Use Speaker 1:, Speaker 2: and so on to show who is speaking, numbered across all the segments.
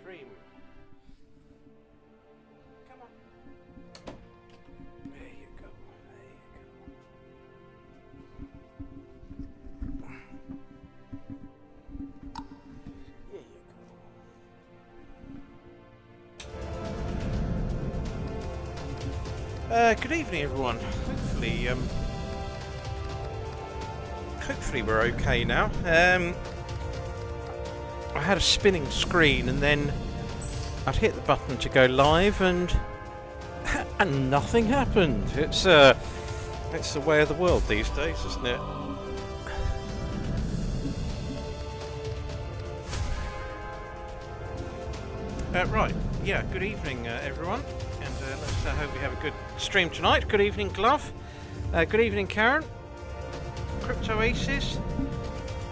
Speaker 1: stream. Come on. There you go. There you go. Good evening, everyone. Hopefully we're okay now. I had a spinning screen and then I'd hit the button to go live and nothing happened. It's the way of the world these days, isn't it? Right, yeah, good evening everyone, and let's hope we have a good stream tonight. Good evening, Glove. Good evening, Karen. Crypto Aces.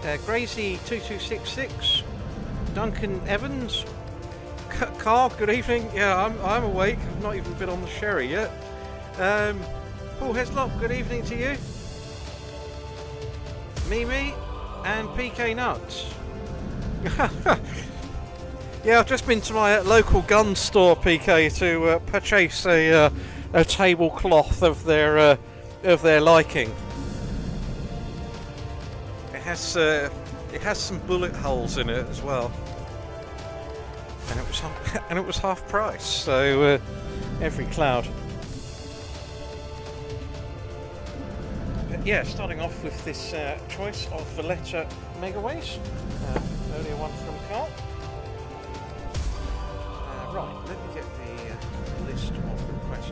Speaker 1: Grazy2266. Duncan Evans. Carl, good evening. Yeah, I'm awake. I've not even been on the sherry yet. Paul Heslop, good evening to you. Mimi and PK Nuts. Yeah, I've just been to my local gun store, PK, to purchase a tablecloth of their liking. It has some bullet holes in it as well, and it was half price. So every cloud. But yeah, starting off with this choice of Valletta Megaways, earlier one from Carl. Right, let me get the list of requests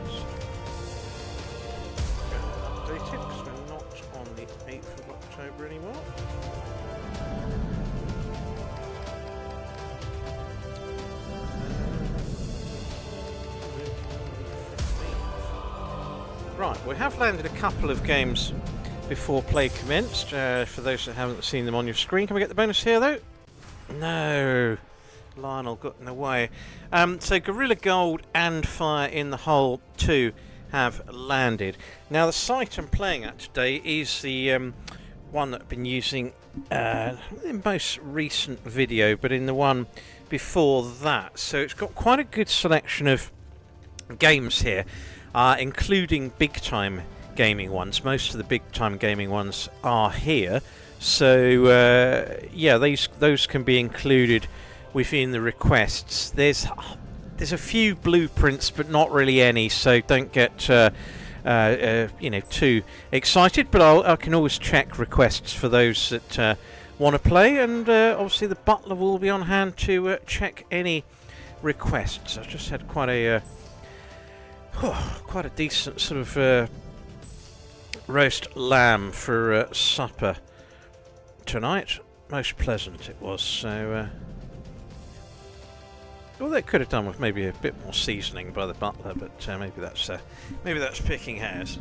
Speaker 1: updated, because we're not on the 8th of October anymore. Right, we have landed a couple of games before play commenced. For those that haven't seen them on your screen, can we get the bonus here though? No. Lionel got in the way. So Gorilla Gold and Fire in the Hole 2 have landed. Now the site I'm playing at today is the one that I've been using in the most recent video, but in the one before that. So it's got quite a good selection of games here, including big time gaming ones. Most of the big time gaming ones are here. So yeah, those can be included within the requests. There's a few blueprints, but not really any, so don't get too excited. But I can always check requests for those that want to play, and obviously the butler will be on hand to check any requests. I've just had quite a decent sort of roast lamb for supper tonight. Most pleasant it was. So. Well, they could have done with maybe a bit more seasoning by the butler, but maybe that's picking hairs.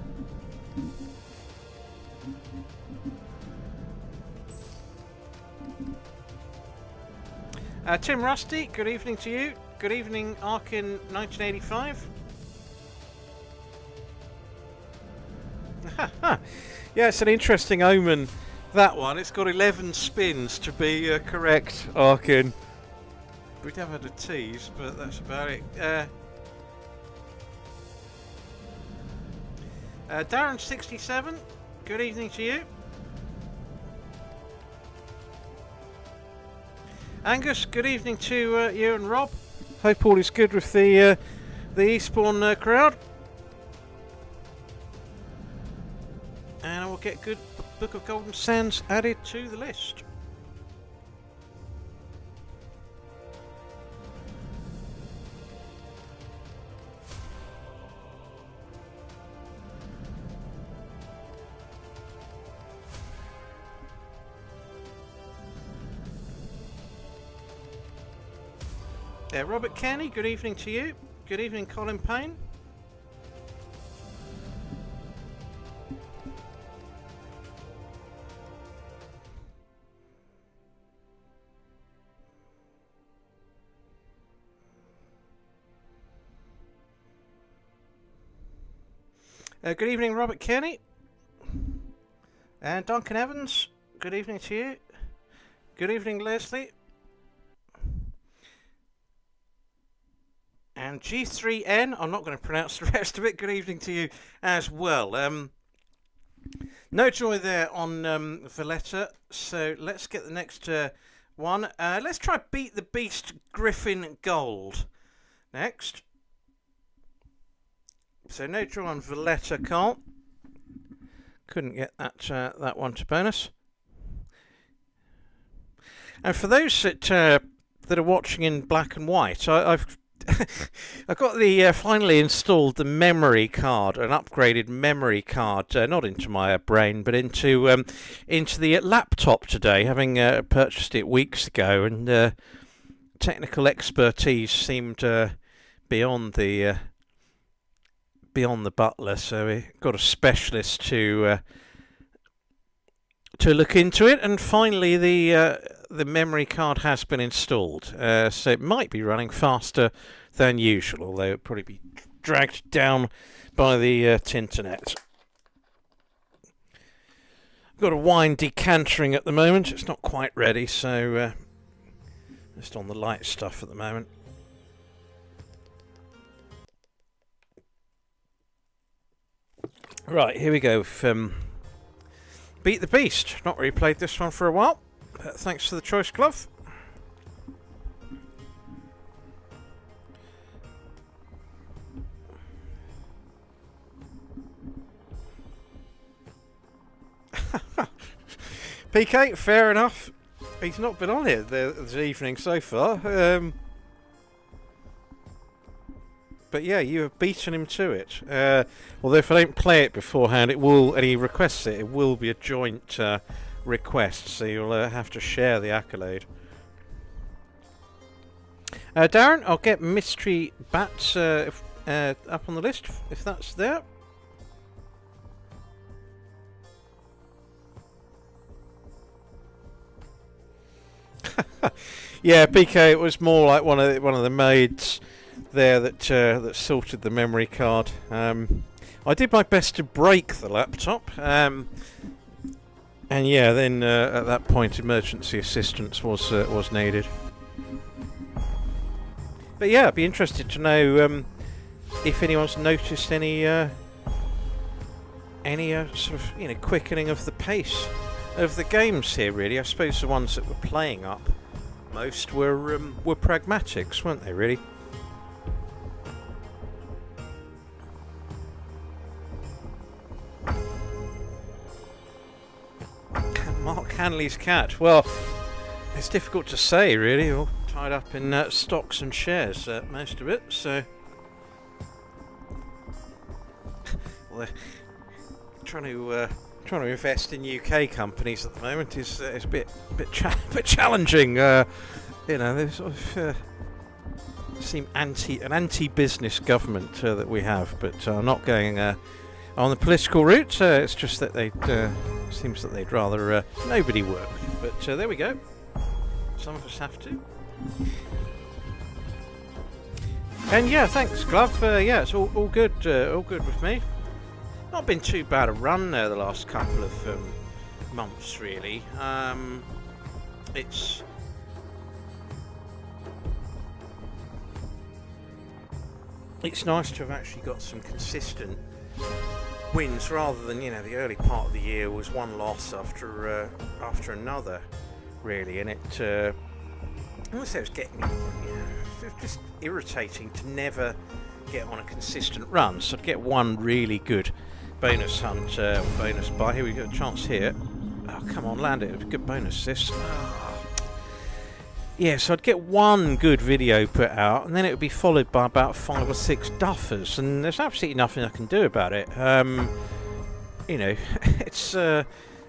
Speaker 1: Tim Rusty, good evening to you. Good evening, Arkin 1985. Yeah, it's an interesting omen, that one. It's got 11 spins to be correct, Arkin. We'd have had a tease, but that's about it. Darren67, good evening to you. Angus, good evening to you and Rob. Hope all is good with the Eastbourne crowd. And I will get good Book of Golden Sands added to the list. Robert Kenny, good evening to you. Good evening, Colin Payne. Good evening, Robert Kenny. And Duncan Evans, good evening to you. Good evening, Leslie. And G3N, I'm not going to pronounce the rest of it. Good evening to you as well. No joy there on Valletta, so let's get the next one. Let's try Beat the Beast Griffin Gold next. So no joy on Valletta, Carl. Couldn't get that one to bonus. And for those that are watching in black and white, I've I got the finally installed the memory card, an upgraded memory card, not into my brain, but into the laptop today. Having purchased it weeks ago, and technical expertise seemed beyond the butler, so we got a specialist to look into it, and finally the memory card has been installed, so it might be running faster than usual, although it'll probably be dragged down by the Tinternet. Got a wine decantering at the moment. It's not quite ready, so just on the light stuff at the moment. Right, here we go. Beat the Beast. Not really played this one for a while. Thanks to the Choice Glove. PK, fair enough. He's not been on here this evening so far. But yeah, you have beaten him to it. Although if I don't play it beforehand, it will, and he requests it, it will be a joint request, so you'll have to share the accolade. Darren, I'll get Mystery Bats up on the list, if that's there. Yeah, PK, it was more like one of the maids there that sorted the memory card. I did my best to break the laptop, and yeah, then at that point emergency assistance was needed. But yeah, I'd be interested to know if anyone's noticed any sort of quickening of the pace of the games here. Really, I suppose the ones that were playing up most were pragmatics, weren't they? Really. Mark Hanley's cat. Well, it's difficult to say, really. All tied up in stocks and shares, most of it. So, well, trying to invest in UK companies at the moment is a bit challenging. They sort of seem an anti-business government that we have, but I'm not going on the political route. It's just that they seems that they'd rather nobody work. But there we go. Some of us have to. And yeah, thanks, Glove. Yeah, it's all good. All good with me. Not been too bad a run there the last couple of months, really. It's nice to have actually got some consistent wins rather than the early part of the year was one loss after another, really, and it I would say it was getting it was just irritating to never get on a consistent run. So to get one really good bonus hunt, bonus buy. Here we go, a chance here. Oh, come on, land it. It was a good bonus this. Oh. Yeah, so I'd get one good video put out, and then it would be followed by about 5 or 6 duffers, and there's absolutely nothing I can do about it. It's as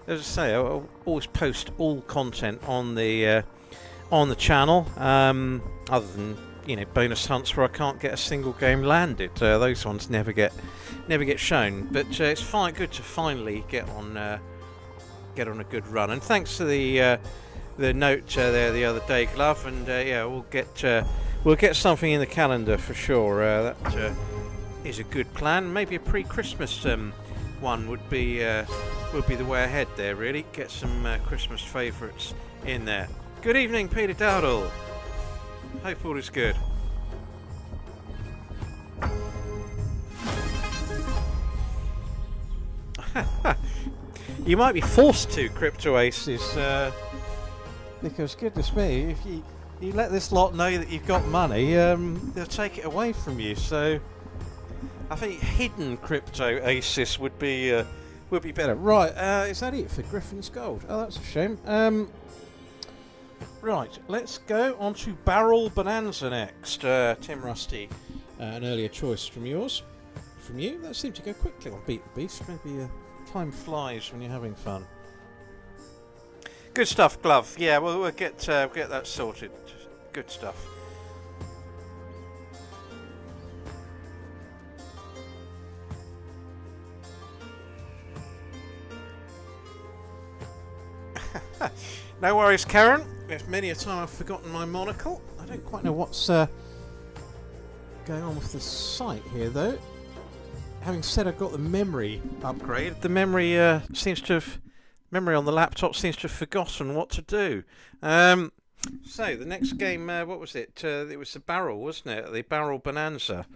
Speaker 1: I say, I always post all content on the channel, other than bonus hunts where I can't get a single game landed. Those ones never get shown. But it's good to finally get on a good run. And thanks to the note there the other day, Glove. And yeah, we'll get something in the calendar for sure. That is a good plan. Maybe a pre-Christmas one would be the way ahead there. Really, get some Christmas favourites in there. Good evening, Peter Dowdall. Hope all is good. You might be forced to, Crypto Aces, because goodness me, if you let this lot know that you've got money, they'll take it away from you. So I think hidden Crypto Aces would be better. Right, is that it for Griffin's Gold? Oh, that's a shame. Right, let's go on to Barrel Bonanza next. Tim Rusty, an earlier choice from you. That seemed to go quickly on Beat the Beast. Maybe time flies when you're having fun. Good stuff, Glove. Yeah, we'll get that sorted. Good stuff. No worries, Karen. There's many a time I've forgotten my monocle. I don't quite know what's going on with the site here, though. Having said I've got the memory upgrade, the memory on the laptop seems to have forgotten what to do. So the next game, what was it? It was the Barrel, wasn't it? The Barrel Bonanza.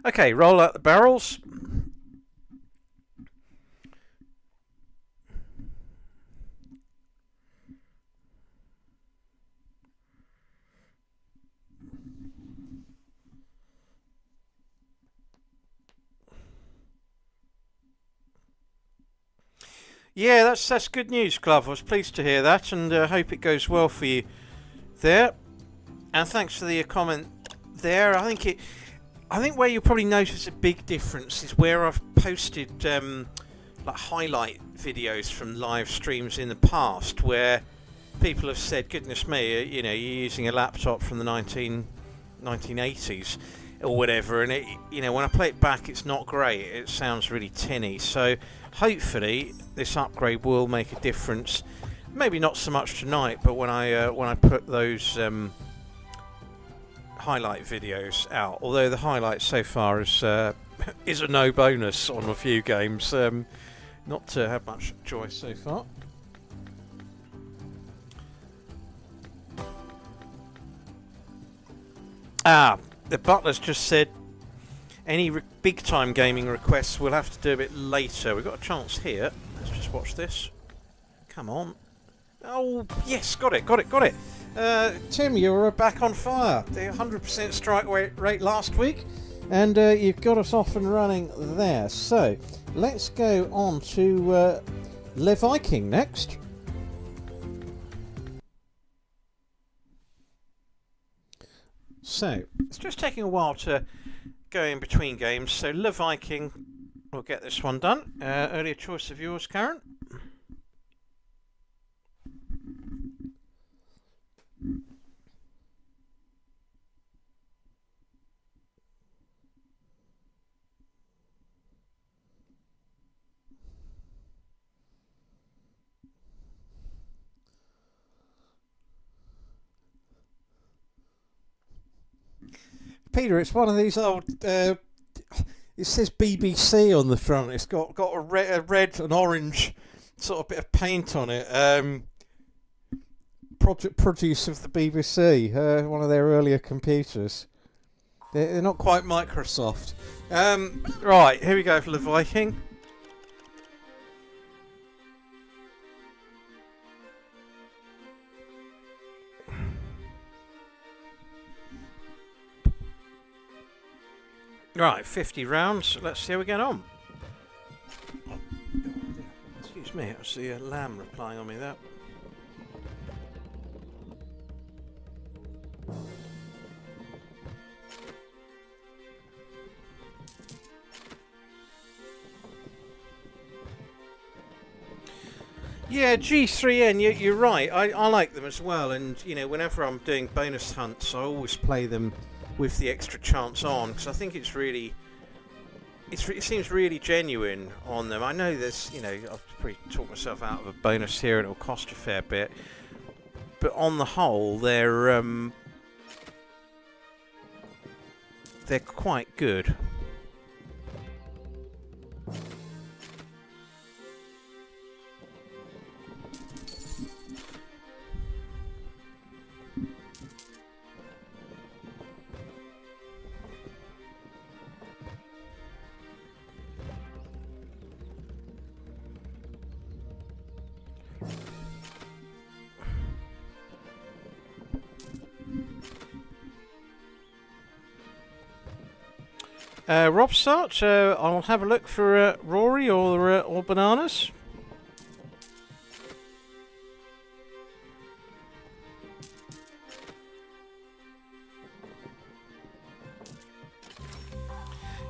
Speaker 1: Okay, roll out the barrels. Yeah, that's good news, Glove. I was pleased to hear that, and hope it goes well for you there. And thanks for the comment there. I think where you'll probably notice a big difference is where I've posted like highlight videos from live streams in the past, where people have said, "Goodness me, you're using a laptop from the 1980s or whatever," and when I play it back, it's not great. It sounds really tinny. So hopefully this upgrade will make a difference. Maybe not so much tonight, but when I put those highlight videos out. Although the highlight so far is a no bonus on a few games. Not to have much joy so far. The Butler's just said any big time gaming requests we'll have to do a bit later. We've got a chance here. Let's just watch this. Come on. Oh, yes, got it. Tim, you're back on fire. The 100% strike rate last week, and you've got us off and running there. So, let's go on to Le Viking next. So, it's just taking a while to go in between games. So, Le Viking, we'll get this one done. Earlier choice of yours, Karen. Peter, it's one of these old. It says BBC on the front. It's got a red and orange sort of bit of paint on it. Produce of the BBC, one of their earlier computers. They're not quite Microsoft. Right, here we go for the Viking. Right, 50 rounds. Let's see how we get on. Excuse me, that's the lamb replying on me there. Yeah, G3N, you're right. I like them as well, and whenever I'm doing bonus hunts, I always play them with the extra chance on, because I think it seems really genuine on them. I know there's, I've probably talked myself out of a bonus here, and it'll cost a fair bit, but on the whole, they're quite good. Rob start. I'll have a look for Rory or Bananas.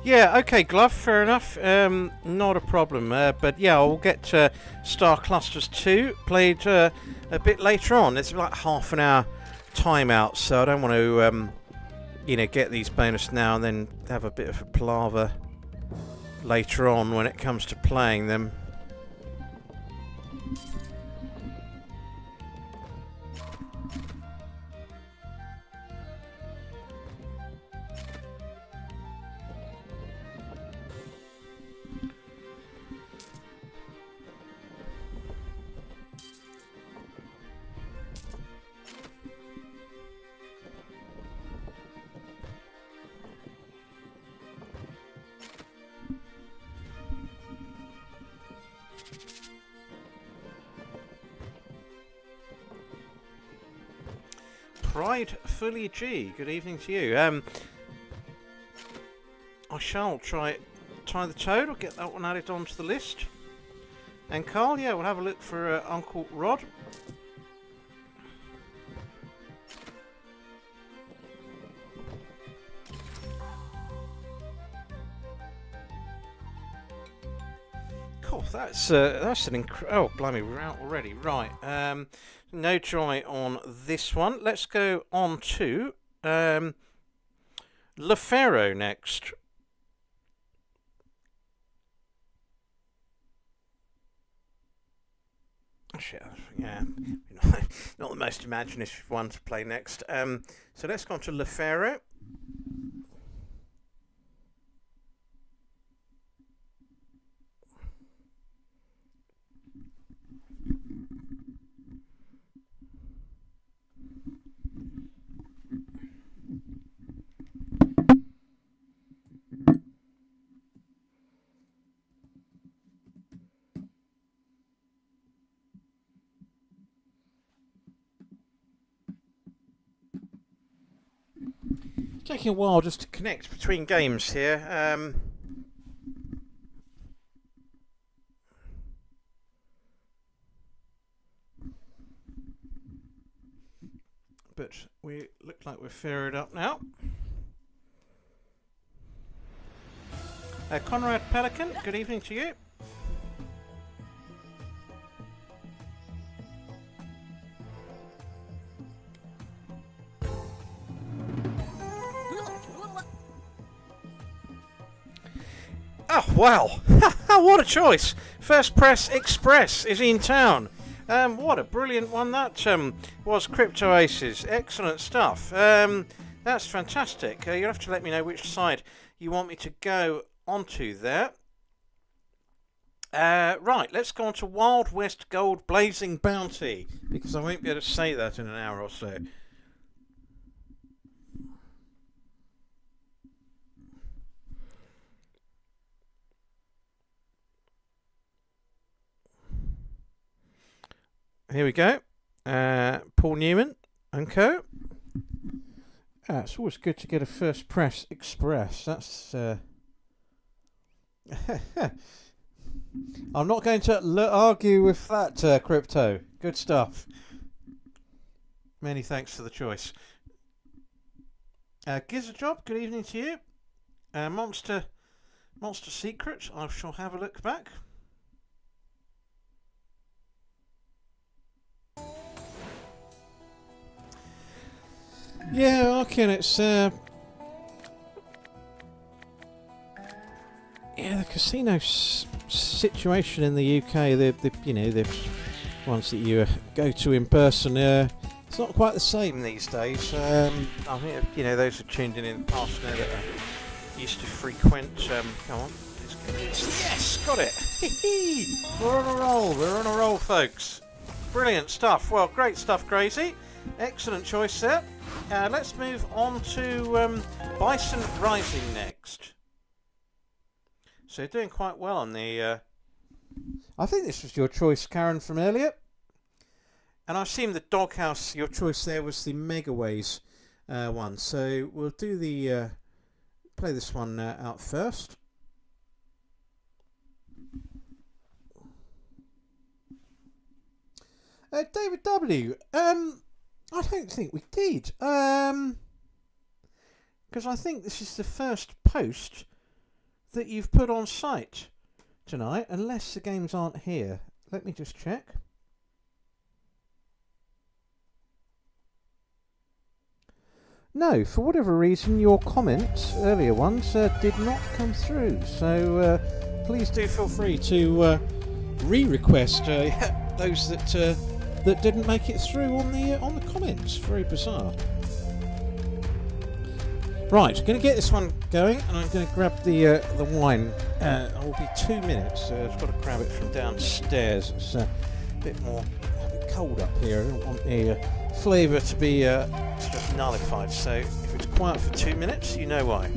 Speaker 1: Yeah, okay, Glove, fair enough. Not a problem. But yeah, I'll get Star Clusters 2 played a bit later on. It's like half an hour timeout, so I don't want to, get these bonus now and then have a bit of a palaver later on when it comes to playing them. Pride Fully G, good evening to you. I shall try the Toad. I'll get that one added onto the list. And Carl, yeah, we'll have a look for Uncle Rod. Cool, that's an oh, blimey, we're out already. Right, no joy on this one. Let's go on to LeFaro next. Shit, yeah, not the most imaginative one to play next. So let's go on to LeFaro. Taking a while just to connect between games here. But we look like we're fired up now. Conrad Pelican, good evening to you. Oh, wow. What a choice. First Press Express is in town. What a brilliant one that was. Crypto Aces. Excellent stuff. That's fantastic. You'll have to let me know which side you want me to go onto there. Right, let's go on to Wild West Gold Blazing Bounty, because I won't be able to say that in an hour or so. Here we go. Paul Newman and co. It's always good to get a First Press Express. That's... I'm not going to argue with that, Crypto. Good stuff. Many thanks for the choice. Gizajob, good evening to you. Monster Secret, I shall have a look back. Yeah, Arkin, it's yeah, the casino situation in the UK, the ones that you go to in person, it's not quite the same these days. I think those who tuned in the past know that used to frequent. Come on, yes, got it. We're on a roll. We're on a roll, folks. Brilliant stuff. Well, great stuff, Crazy. Excellent choice there. Let's move on to Bison Rising next. So doing quite well on the... I think this was your choice, Karen, from earlier. And I assume the Doghouse, your choice there was the Megaways one. So we'll do the play this one out first. David W. I don't think we did. Because I think this is the first post that you've put on site tonight, unless the games aren't here. Let me just check. No, for whatever reason, your comments, earlier ones, did not come through. So please do feel free to re-request those that didn't make it through on the comments. Very bizarre. Right, going to get this one going, and I'm going to grab the wine. It will be 2 minutes. I've got to grab it from downstairs. It's a bit cold up here. I don't want the flavour to be sort of nullified. So if it's quiet for 2 minutes, you know why.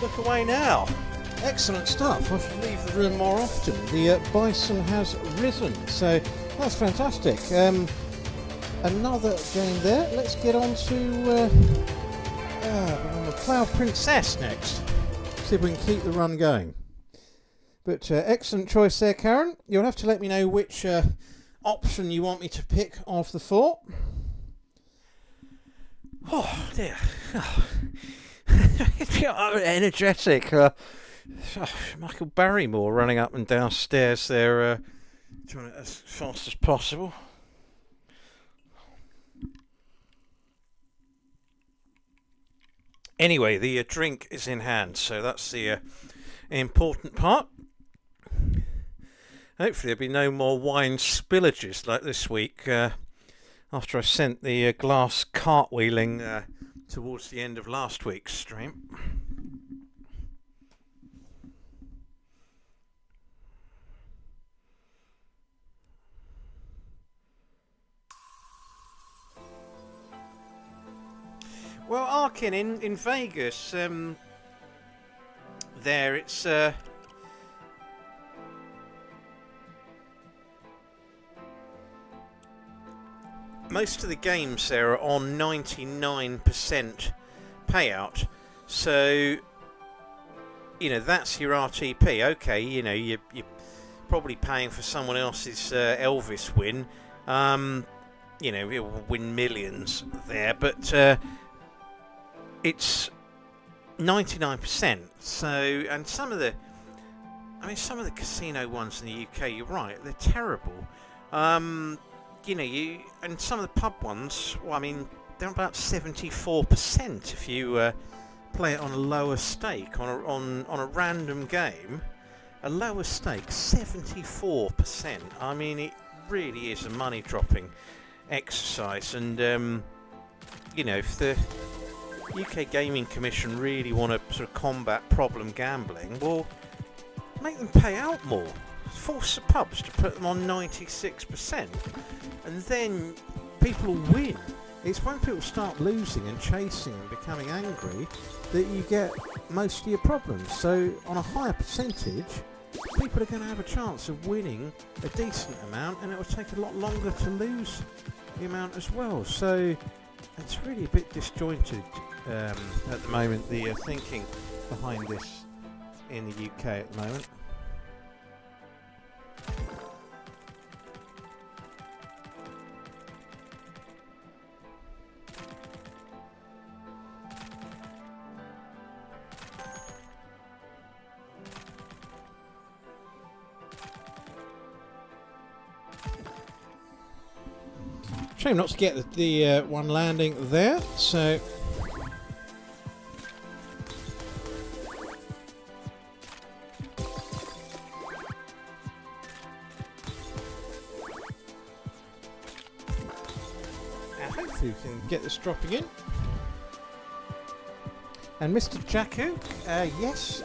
Speaker 1: Look away now. Excellent stuff. I should leave the room more often. The bison has risen, so that's fantastic. Another game there. Let's get on to Cloud Princess next. See if we can keep the run going. But excellent choice there, Karen. You'll have to let me know which option you want me to pick of the four. Oh dear. Oh. Energetic. Michael Barrymore running up and downstairs there, doing it as fast as possible. Anyway, the drink is in hand, so that's the important part. Hopefully there'll be no more wine spillages like this week after I sent the glass cartwheeling towards the end of last week's stream. Well, Arkin, in Vegas, there it's most of the games there are on 99% payout, so you know that's your RTP. Okay, you know you're probably paying for someone else's Elvis win. You know you'll win millions there, but it's 99%. So, and some of the casino ones in the UK, you're right, they're terrible. You know, and some of the pub ones, well, I mean, they're about 74% if you play it on a lower stake, on a random game. A lower stake, 74%. I mean, it really is a money-dropping exercise. And, you know, if the UK Gaming Commission really want to sort of combat problem gambling, well, make them pay out more. Force the pubs to put them on 96%, and then people will win. It's when people start losing and chasing and becoming angry that you get most of your problems. So on a higher percentage, people are going to have a chance of winning a decent amount, and it will take a lot longer to lose the amount as well. So it's really a bit disjointed at the moment, the thinking behind this in the UK at the moment. Shame not to get the one landing there, so hopefully we can get this dropping in. And Mr. Jakku, yes,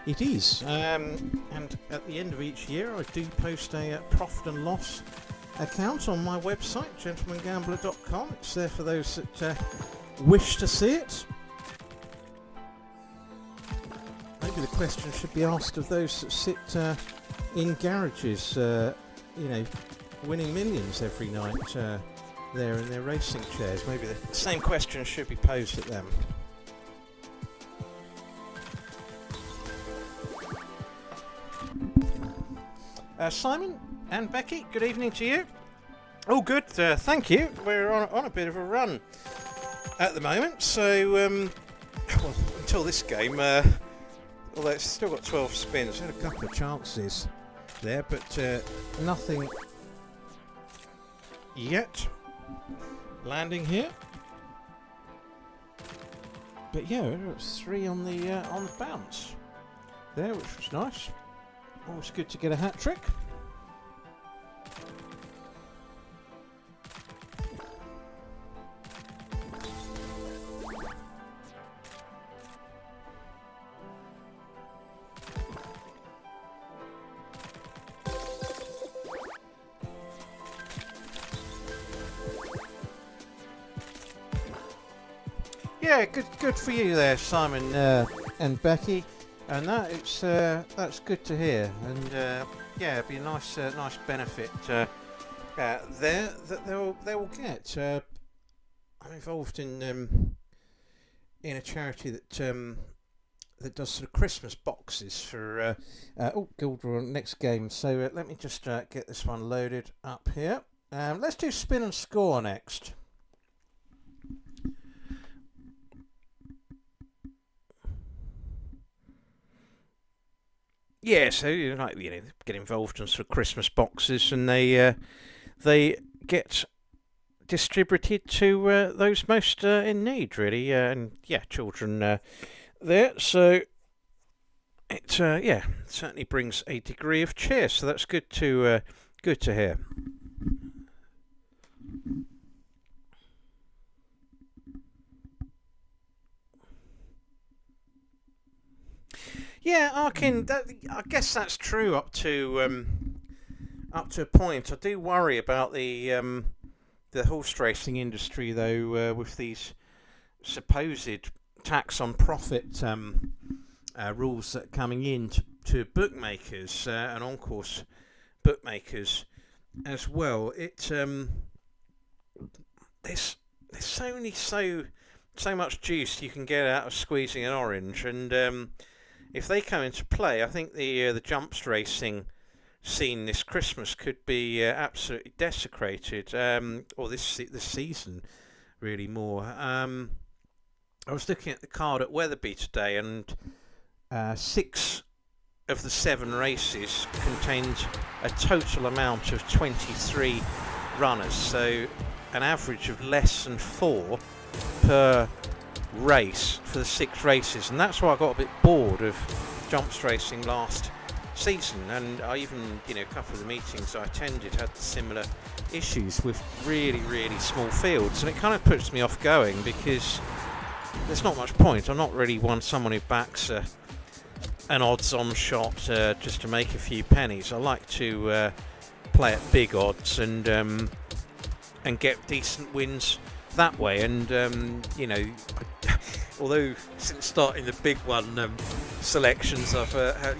Speaker 1: it is. And at the end of each year, I do post a profit and loss account on my website, gentlemangambler.com. It's there for those that wish to see it. Maybe the question should be asked of those that sit in garages, winning millions every night there in their racing chairs. Maybe the same question should be posed at them. Simon and Becky, good evening to you. Oh, good, thank you. We're on a bit of a run at the moment, so well, until this game, although it's still got 12 spins, had a couple of chances there, but nothing yet landing here. But yeah, it was 3 on the bounce there, which was nice. Always good to get a hat trick. Yeah, good for you there, Simon and Becky. And that's good to hear, and yeah, it'd be a nice benefit there that they will get. I'm involved in a charity that does sort of Christmas boxes for Guildhall next game. So let me just get this one loaded up here. Let's do spin and score next. Yeah, so get involved in sort of Christmas boxes, and they get distributed to those most in need, really, and yeah, children there. So it certainly brings a degree of cheer. So that's good to hear. Yeah, Arkin, I guess that's true up to a point. I do worry about the horse racing industry, though, with these supposed tax on profit rules that are coming in to bookmakers and on-course bookmakers as well. There's only so much juice you can get out of squeezing an orange, and if they come into play, I think the jumps racing scene this Christmas could be absolutely desecrated, or this season, really more. I was looking at the card at Wetherby today, and 6 of the 7 races contained a total amount of 23 runners, so an average of less than 4 per race for the 6 races, and that's why I got a bit bored of jumps racing last season. And I even, a couple of the meetings I attended had similar issues with really small fields, and it kind of puts me off going, because there's not much point. I'm not really someone who backs an odds-on shot just to make a few pennies. I like to play at big odds and get decent wins that way. And you know, although since starting the big one selections, I've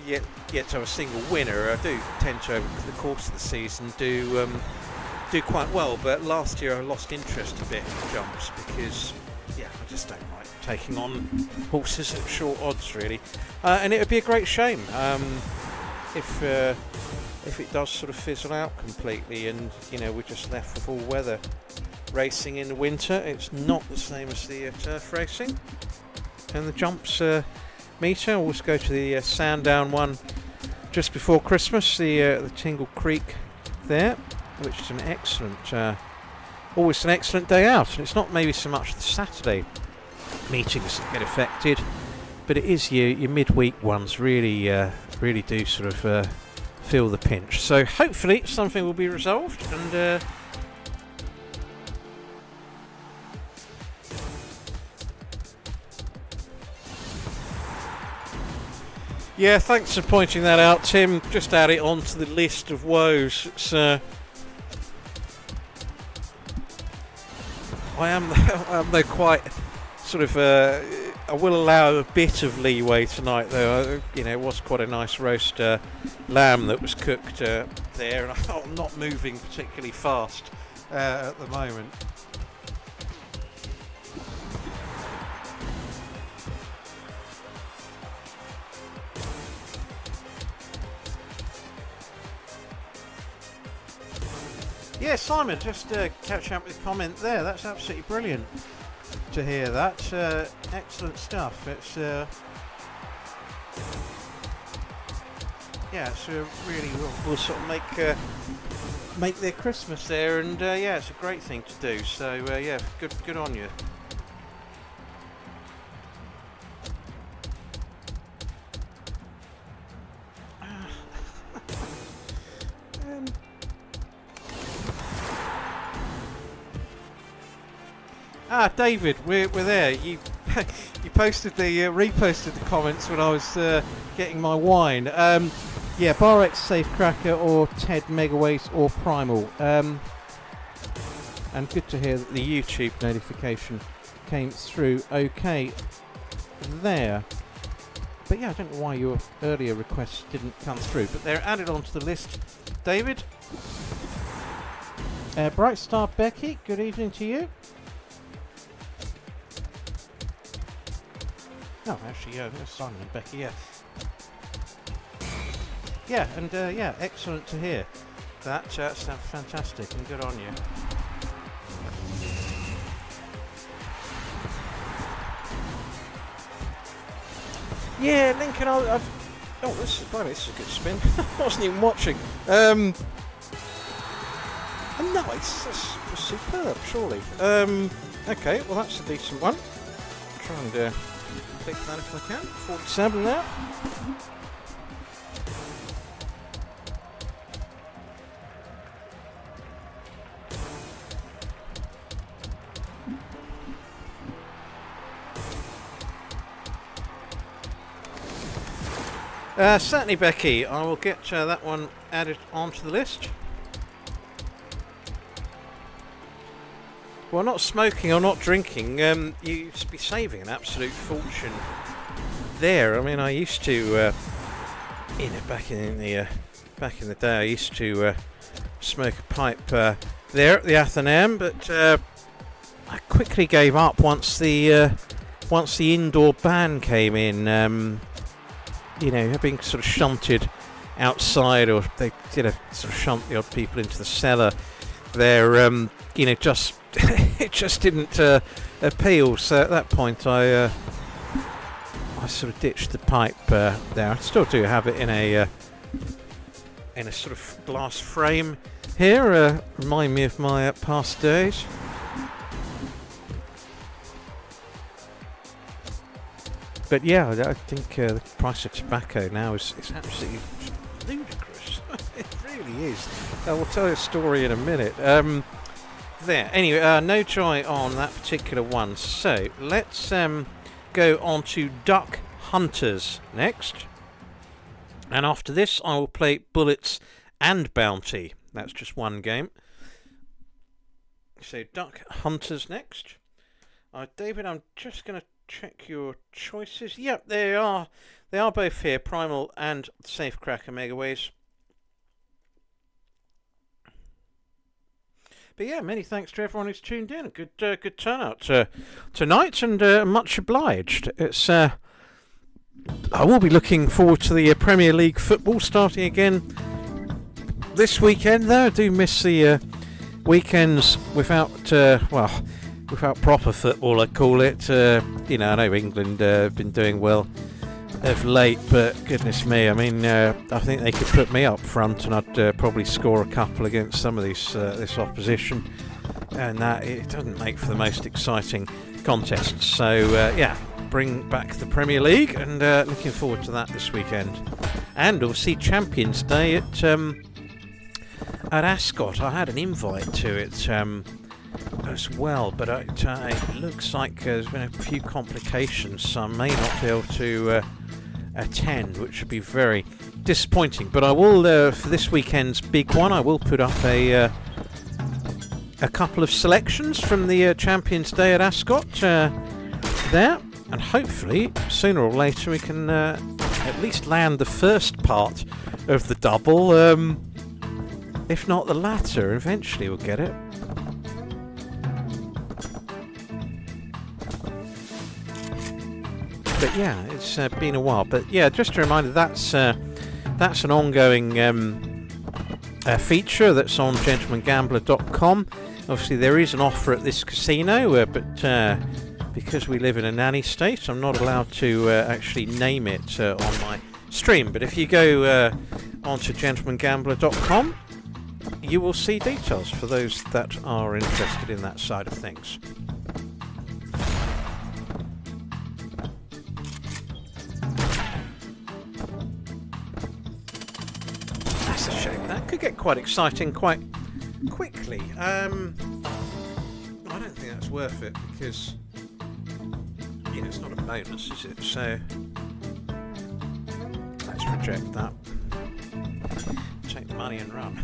Speaker 1: yet to have a single winner. I do tend to, over the course of the season, do quite well. But last year I lost interest a bit in jumps because, yeah, I just don't like taking on horses at short odds, really. And it would be a great shame if it does sort of fizzle out completely, and you know, we're just left with all weather racing in the winter. It's not the same as the turf racing. And the jumps meter, I'll always go to the Sandown one just before Christmas, the Tingle Creek there, which is an excellent, always an excellent day out. And it's not maybe so much the Saturday meetings that get affected, but it is your midweek ones really do sort of feel the pinch. So hopefully something will be resolved, and yeah, thanks for pointing that out, Tim. Just add it onto the list of woes. It's, I am though quite sort of. I will allow a bit of leeway tonight, though. You know, it was quite a nice roast lamb that was cooked there, and I'm not moving particularly fast at the moment. Yeah, Simon, just catch up with a comment there. That's absolutely brilliant to hear that. Excellent stuff. It's yeah, it's really will sort of make their Christmas there, and yeah, it's a great thing to do. So yeah, good on you. David, we're there. You you posted reposted the comments when I was getting my wine. Yeah, Bar X Safecracker or Ted Megaways or Primal. And good to hear that the YouTube notification came through okay there. But yeah, I don't know why your earlier requests didn't come through, but they're added onto the list. David, Bright Star Becky, good evening to you. Oh, actually, yeah, there's Simon and Becky, yeah. Yeah, and yeah, excellent to hear. That sounds fantastic, and good on you. Yeah, Lincoln, oh, this is a good spin. I wasn't even watching. No, it's superb, surely. Okay, well, that's a decent one. Try and click that if I can. 47 now. Certainly, Becky. I will get that one added onto the list. Well, not smoking or not drinking, you'd be saving an absolute fortune there. I mean, I used to, you know, back in the day, I used to smoke a pipe there at the Athenaeum, but I quickly gave up once the indoor ban came in. You know, being sort of shunted outside, or they sort of shunt the odd people into the cellar there. You know, just it just didn't appeal. So at that point, I sort of ditched the pipe there. I still do have it in a sort of glass frame here. Remind me of my past days. But yeah, I think the price of tobacco now is absolutely ludicrous. It really is. I will tell you a story in a minute. There. Anyway, no joy on that particular one. So let's go on to Duck Hunters next. And after this, I will play Bullets and Bounty. That's just one game. So Duck Hunters next. David, I'm just going to check your choices. Yep, they are both here, Primal and Safecracker Megaways. But yeah, many thanks to everyone who's tuned in. Good turnout tonight, and much obliged. It's I will be looking forward to the Premier League football starting again this weekend. Though I do miss the weekends without without proper football, I call it. You know, I know England have been doing well of late, but goodness me, I mean, I think they could put me up front, and I'd probably score a couple against some of this opposition, and that it doesn't make for the most exciting contests. So yeah, bring back the Premier League, and looking forward to that this weekend. And obviously Champions Day at Ascot. I had an invite to it as well, but it looks like there's been a few complications, so I may not be able to attend, which would be very disappointing. But I will, for this weekend's big one, I will put up a couple of selections from the Champions Day at Ascot there, and hopefully sooner or later we can at least land the first part of the double, if not the latter. Eventually we'll get it. But yeah, it's been a while. But yeah, just a reminder, that's an ongoing feature that's on gentlemangambler.com. Obviously, there is an offer at this casino, but because we live in a nanny state, I'm not allowed to actually name it on my stream. But if you go onto gentlemangambler.com, you will see details for those that are interested in that side of things. That's a shame. That could get quite exciting quite quickly. I don't think that's worth it, because you know, it's not a bonus, is it? So let's reject that. Take the money and run.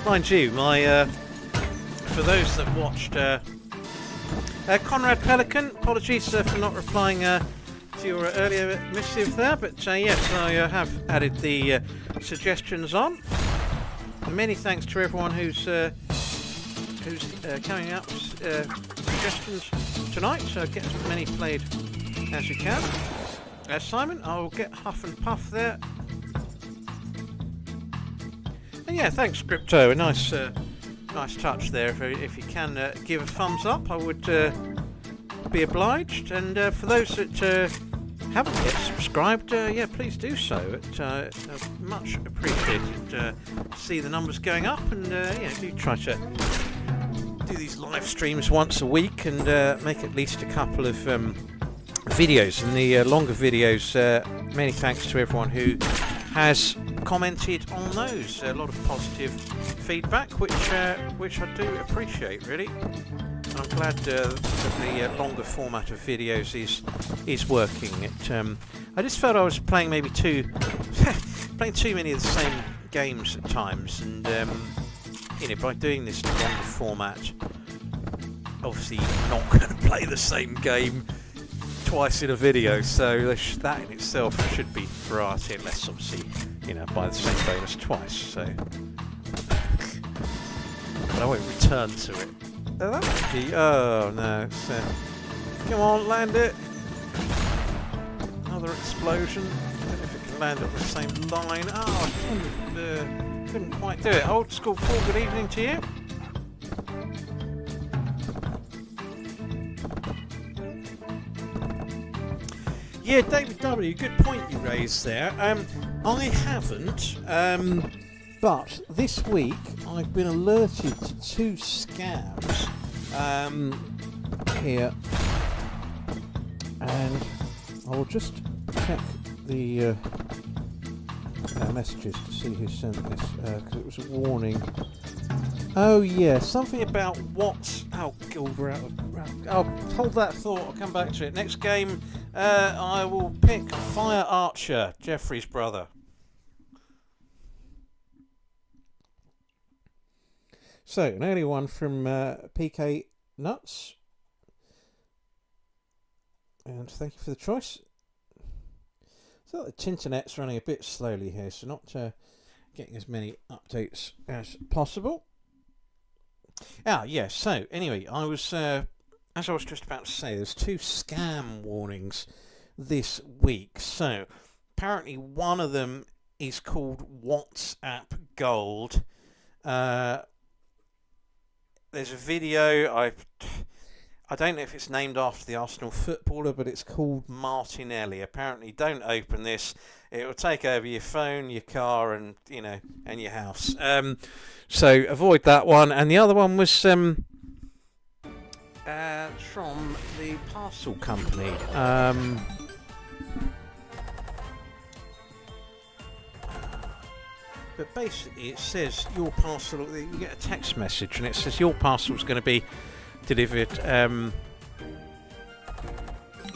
Speaker 1: Mind you, my for those that watched Conrad Pelican, apologies for not replying to your earlier missive there, but yes, I have added the suggestions on. Many thanks to everyone who's coming up suggestions tonight, so get as many played as you can. Simon, I'll get Huff and Puff there. And yeah, thanks Crypto, a nice touch there. If you can give a thumbs up, I would be obliged. And for those that haven't yet subscribed, yeah, please do so. It's much appreciated to see the numbers going up, and yeah, do try to do these live streams once a week and make at least a couple of videos, and the longer videos. Many thanks to everyone who has commented on those. A lot of positive feedback, which I do appreciate, really. And I'm glad that the longer format of videos is working. I just felt I was playing maybe playing too many of the same games at times, and you know, by doing this longer format, obviously you're not going to play the same game twice in a video, so that in itself should be variety, unless obviously, you know, buy the same bonus twice. So, but I won't return to it. Oh, that might be. Oh no! Come on, land it! Another explosion. I don't know if it can land on the same line. Oh, I couldn't quite do it. Old School Paul, good evening to you. Yeah, David W, good point you raised there. I haven't, but this week I've been alerted to 2 scams here, and I'll just check the messages to see who sent this, because it was a warning. Oh yeah, something about what... Oh god, we're out of... I'll hold that thought, I'll come back to it. Next game, I will pick Fire Archer, Jeffrey's brother. So, an early one from PK Nuts. And thank you for the choice. So the Tinternet's running a bit slowly here, so not getting as many updates as possible. Yeah, so anyway, I was, as I was just about to say, there's 2 scam warnings this week. So, apparently one of them is called WhatsApp Gold. There's a video, I don't know if it's named after the Arsenal footballer, but it's called Martinelli. Apparently, don't open this. It will take over your phone, your car, and and your house. So avoid that one. And the other one was from the parcel company. But basically, it says your parcel. You get a text message, and it says your parcel is going to be delivered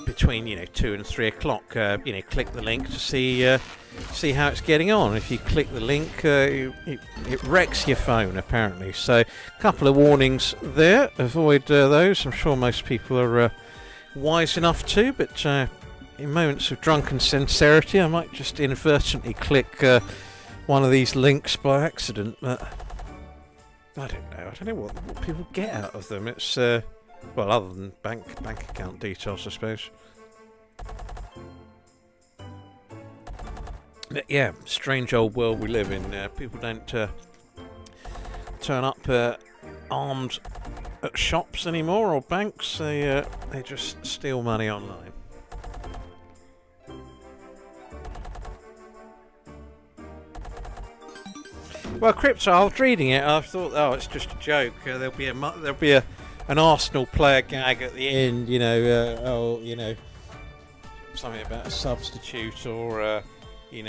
Speaker 1: between 2 and 3 o'clock. Click the link to see how it's getting on. If you click the link, it wrecks your phone apparently. So a couple of warnings there. Avoid those. I'm sure most people are wise enough to, but in moments of drunken sincerity, I might just inadvertently click one of these links by accident. But I don't know what people get out of them. It's well, other than bank account details, I suppose. But yeah, strange old world we live in. People don't turn up armed at shops anymore or banks. They just steal money online. Well, Crypto, I was reading it. I thought, oh, it's just a joke. There'll be an Arsenal player gag at the end. Something about a substitute, or he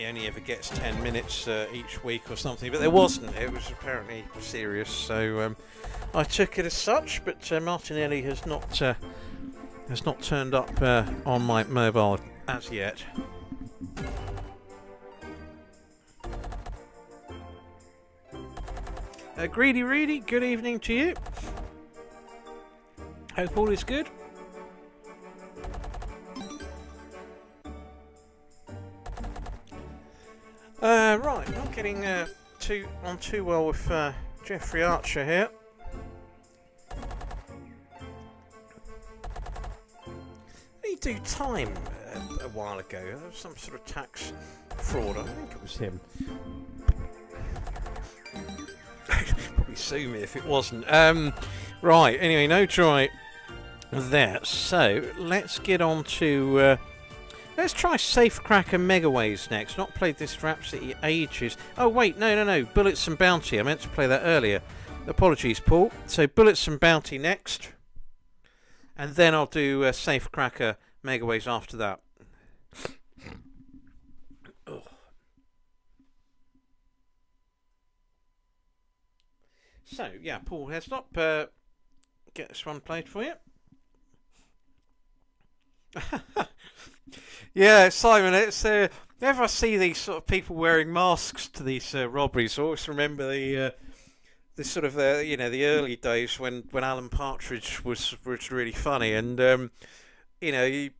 Speaker 1: only ever gets 10 minutes each week or something. But there wasn't. It was apparently serious. So I took it as such. But Martinelli has not turned up on my mobile as yet. Greedy Reedy, good evening to you. Hope all is good. Right, not getting too well with Jeffrey Archer here. He do time a while ago. There was some sort of tax fraud. I think it was him. Probably sue me if it wasn't. Right, anyway, no joy there. So, let's get on to... let's try Safecracker Megaways next. Not played this for absolutely ages. Oh, wait, no. Bullets and Bounty. I meant to play that earlier. Apologies, Paul. So, Bullets and Bounty next. And then I'll do Safecracker Megaways after that. So, yeah, Paul Heslop, get this one played for you. Yeah, Simon, it's whenever I see these sort of people wearing masks to these robberies, I always remember the sort of the early days when Alan Partridge was really funny, and you'd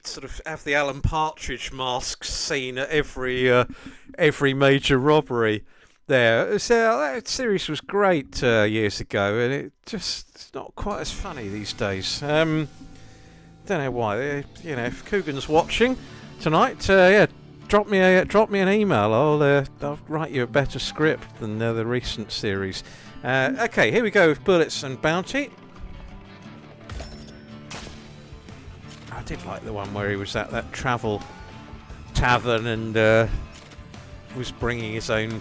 Speaker 1: sort of have the Alan Partridge masks seen at every major robbery. There, so that series was great years ago, and it's not quite as funny these days. Don't know why. If Coogan's watching tonight, drop me an email. I'll write you a better script than the recent series. Okay, here we go with Bullets and Bounty. I did like the one where he was at that travel tavern and was bringing his own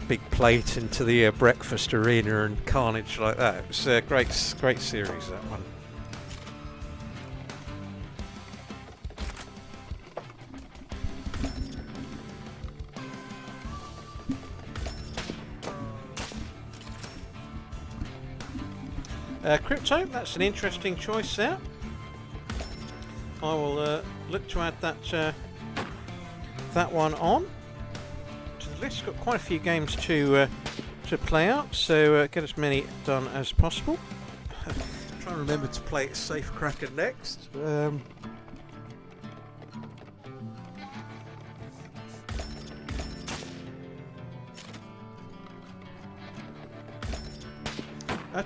Speaker 1: big plate into the breakfast arena and carnage like that. It was a great series, that one. Crypto, that's an interesting choice there. I will look to add that one on to the list. Got quite a few games to play out, so get as many done as possible. Try and remember to play Safecracker next.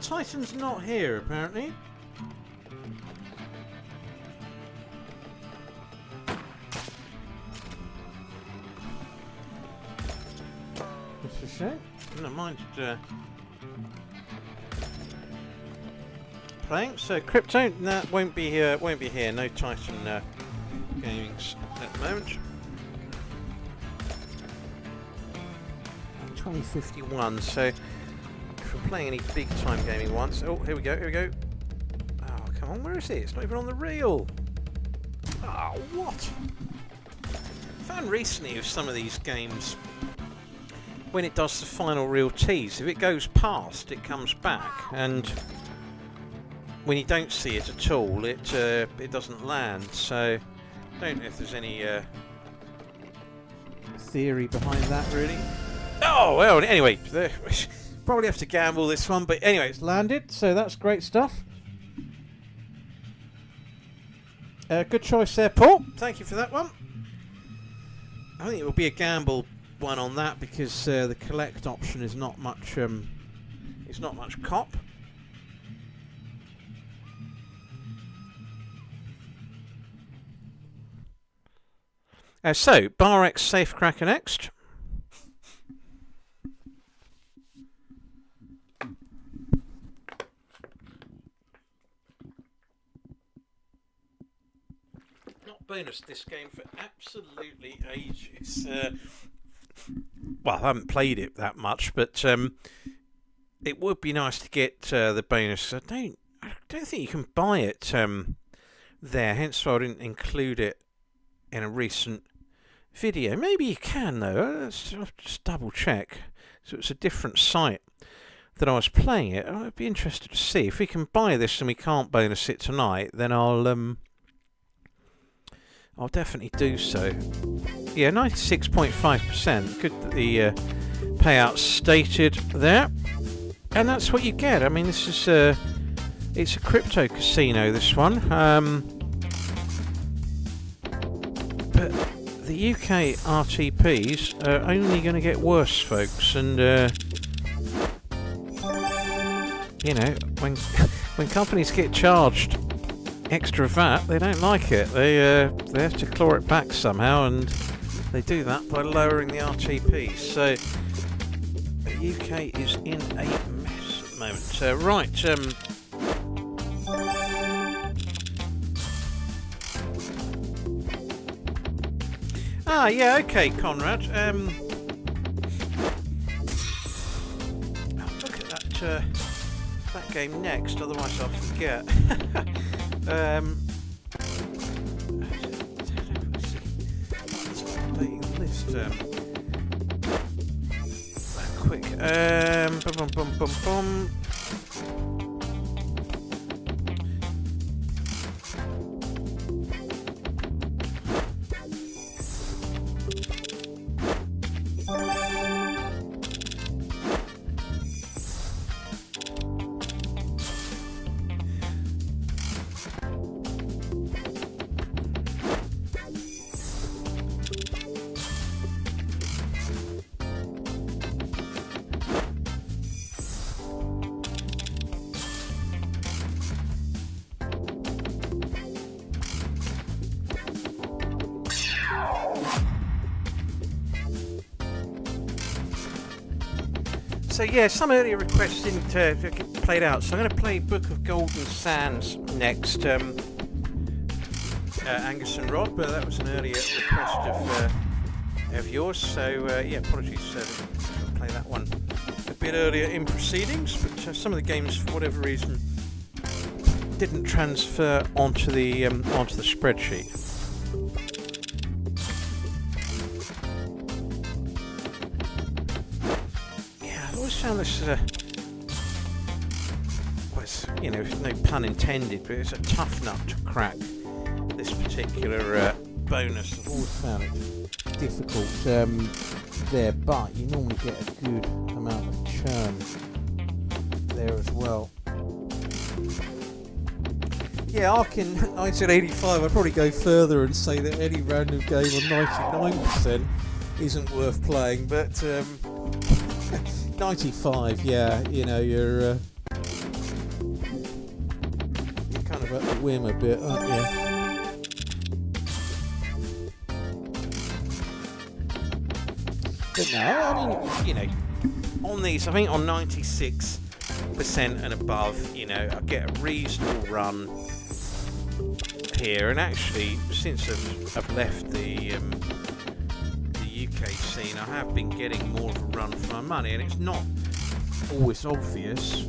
Speaker 1: Titan's not here, apparently. That's a shame. No mind playing. So Crypto, that won't be here. Won't be here. No Titan gamings at the moment. 2051. So. If we're playing any big time gaming ones. Oh, here we go, here we go. Oh, come on, where is it? It's not even on the reel. Oh, what? I found recently with some of these games, when it does the final reel tease, if it goes past, it comes back, and when you don't see it at all, it doesn't land. So, I don't know if there's any theory behind that, really. Oh, well, anyway, probably have to gamble this one, but anyway, it's landed, so that's great stuff. Good choice there, Paul. Thank you for that one. I think it will be a gamble one on that because the collect option is not much. It's not much cop. So Bar X Safecracker next. Bonus this game for absolutely ages. Well, I haven't played it that much, but it would be nice to get the bonus. I don't think you can buy it there, hence why I didn't include it in a recent video. Maybe you can though. Let's just double check. So it's a different site that I was playing it. I'd be interested to see if we can buy this and we can't bonus it tonight. Then I'll definitely do so. Yeah, 96.5%. Good that the payout's stated there. And that's what you get. I mean, this is it's a crypto casino, this one. But the UK RTPs are only going to get worse, folks. And, you know, when companies get charged extra VAT, they don't like it. They have to claw it back somehow, and they do that by lowering the RTP. So the UK is in a mess at the moment. Right. Yeah. Okay, Conrad. I'll look at that game next. Otherwise, I'll forget. Updating the list. Quick. Bum, bum, bum, bum, bum. So yeah, some earlier requests didn't get played out, so I'm going to play Book of Golden Sands next. Angus and Rod, but that was an earlier request of yours, so yeah, apologies to play that one a bit earlier in proceedings, but some of the games, for whatever reason, didn't transfer onto the spreadsheet. Found this you know, no pun intended, but it's a tough nut to crack, this particular bonus. I've always found it difficult there, but you normally get a good amount of churn there as well. Yeah, Arkin 1985, I'd probably go further and say that any random game on 99% isn't worth playing, but 95, yeah, you know, you're kind of at the whim a bit, aren't you? But no, I mean, you know, on these, I think on 96% and above, you know, I get a reasonable run here, and actually, since I've left the UK scene, I have been getting more of a run for my money, and it's not always obvious.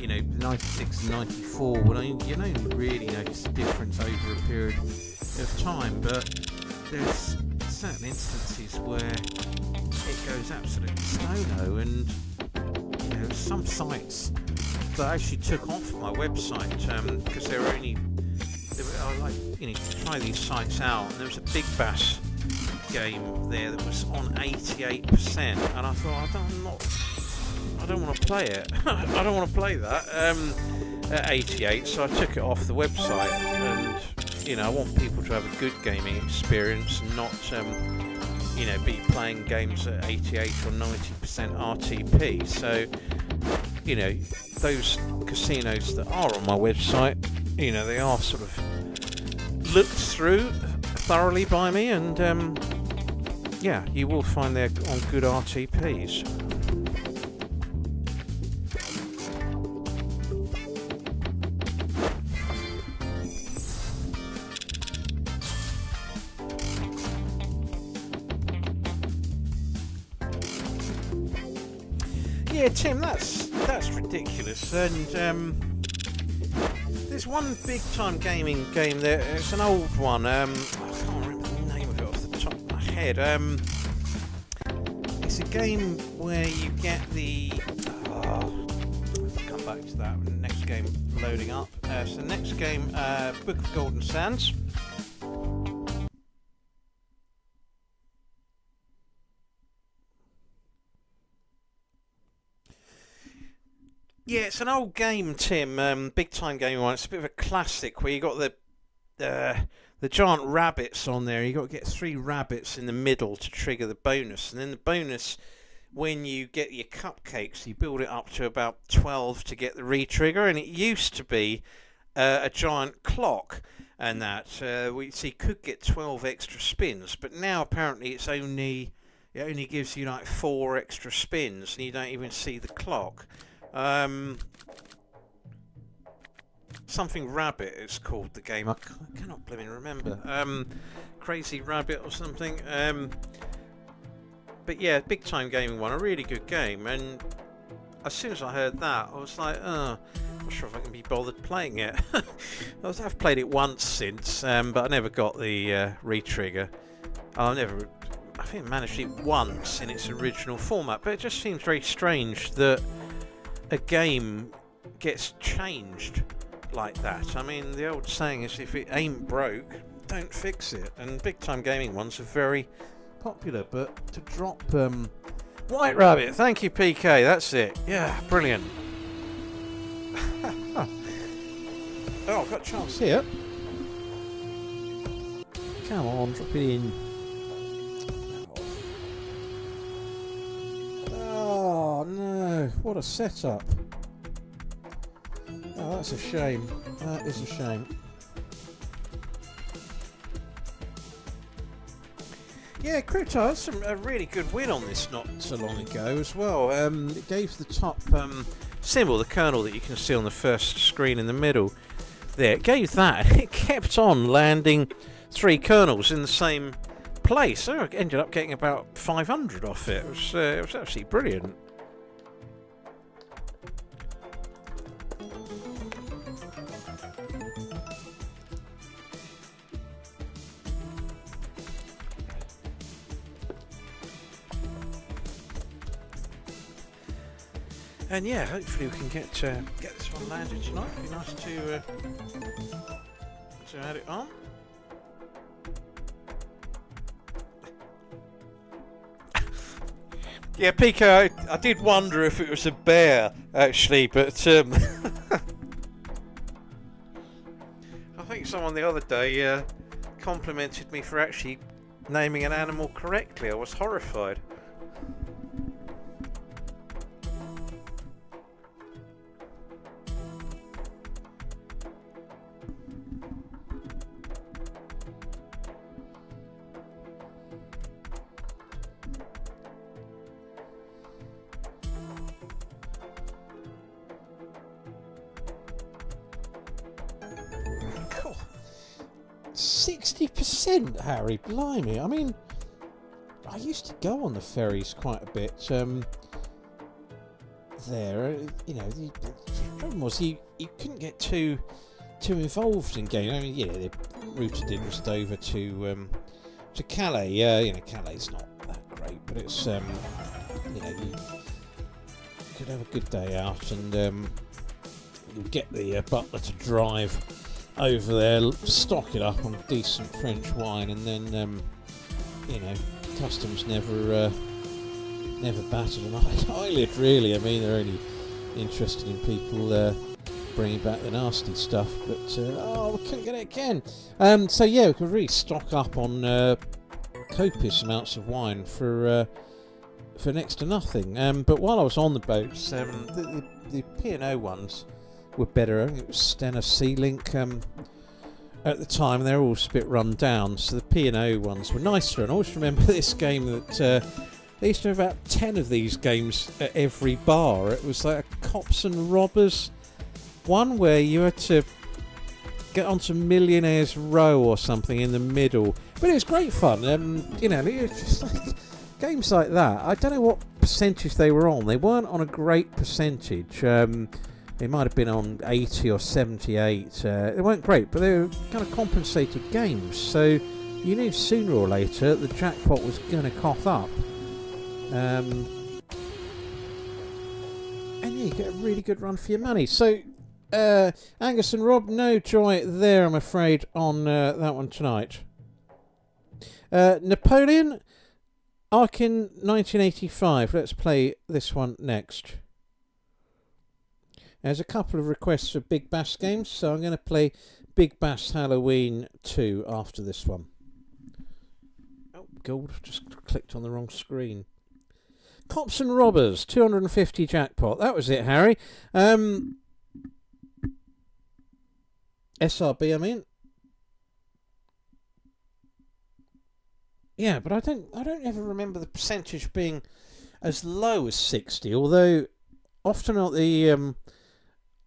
Speaker 1: You know, 96 and 94, well, you only really notice the difference over a period of time, but there's certain instances where it goes absolutely snow-no, and you know, some sites that I actually took off my website because they were only, I like, you know, to try these sites out, and there was a Big Bass game there that was on 88%, and I thought, I don't want to play it. I don't want to play that at 88, so I took it off the website, and you know, I want people to have a good gaming experience and not you know, be playing games at 88 or 90% RTP. So, you know, those casinos that are on my website, you know, they are sort of looked through thoroughly by me, and yeah, you will find they're on good RTPs. Yeah, Tim, that's ridiculous. And there's one big time gaming game there. It's an old one. I can't remember the name of it off the top of my head. It's a game where you get the. Let's come back to that. Next game loading up. So next game, Book of Golden Sands. Yeah, it's an old game, Tim. Big time game one. It's a bit of a classic where you got the giant rabbits on there. You got to get 3 rabbits in the middle to trigger the bonus, and then the bonus, when you get your cupcakes, you build it up to about 12 to get the re-trigger. And it used to be a giant clock, and that so you could get 12 extra spins. But now apparently it only gives you like 4 extra spins, and you don't even see the clock. Something Rabbit is called the game. I cannot blooming remember. Crazy Rabbit or something. But yeah, big time gaming one, a really good game. And as soon as I heard that, I was like, I'm not sure if I can be bothered playing it. I've played it once since, but I never got the re-trigger. I think I managed it once in its original format, but it just seems very strange that a game gets changed like that. I mean, the old saying is, if it ain't broke, don't fix it. And big time gaming ones are very popular, but to drop White Rabbit, thank you PK, that's it. Yeah, brilliant. Oh, I've got a chance here. Come on, drop it in. Oh no, what a setup. Oh, that's a shame. That is a shame. Yeah, Crypto had a really good win on this not so long ago as well. It gave the top symbol, the kernel that you can see on the first screen in the middle there, it gave that, and it kept on landing 3 kernels in the same place. So I ended up getting about 500 off it. It was absolutely brilliant. And yeah, hopefully we can get this one landed tonight. It'd be nice to add it on. Yeah, Pico, I did wonder if it was a bear, actually, but I think someone the other day complimented me for actually naming an animal correctly. I was horrified. Cool. 60%, Harry, blimey. I mean, I used to go on the ferries quite a bit. There, you know, the problem was you couldn't get too involved in games. I mean, yeah, the route I did was Dover to Calais. You know, Calais not that great, but it's you know, you could have a good day out, and you'll get the butler to drive over there, stock it up on decent French wine, and then you know, customs never batted an eyelid, really. I mean, they're only interested in people bringing back the nasty stuff, but oh, we couldn't get it again. So yeah, we could really stock up on copious amounts of wine for next to nothing. But while I was on the boats, the P&O ones were better. I think it was Stena Sea Link at the time. They're all a bit run down, so the P&O ones were nicer. And I always remember this game that they used to have about 10 of these games at every bar. It was like a cops and robbers one where you had to get onto Millionaire's Row or something in the middle, but it was great fun. You know, it was just like games like that. I don't know what percentage they were on. They weren't on a great percentage. They might have been on 80 or 78. They weren't great, but they were kind of compensated games, so you knew sooner or later the jackpot was going to cough up. And yeah, you get a really good run for your money. So Angus and Rob, no joy there, I'm afraid, on that one tonight. Napoleon, Arkin 1985. Let's play this one next. There's a couple of requests for Big Bass games, so I'm going to play Big Bass Halloween 2 after this one. Oh, God, just clicked on the wrong screen. Cops and Robbers, 250 jackpot. That was it, Harry. SRB, I mean. Yeah, but I don't ever remember the percentage being as low as 60, although often at the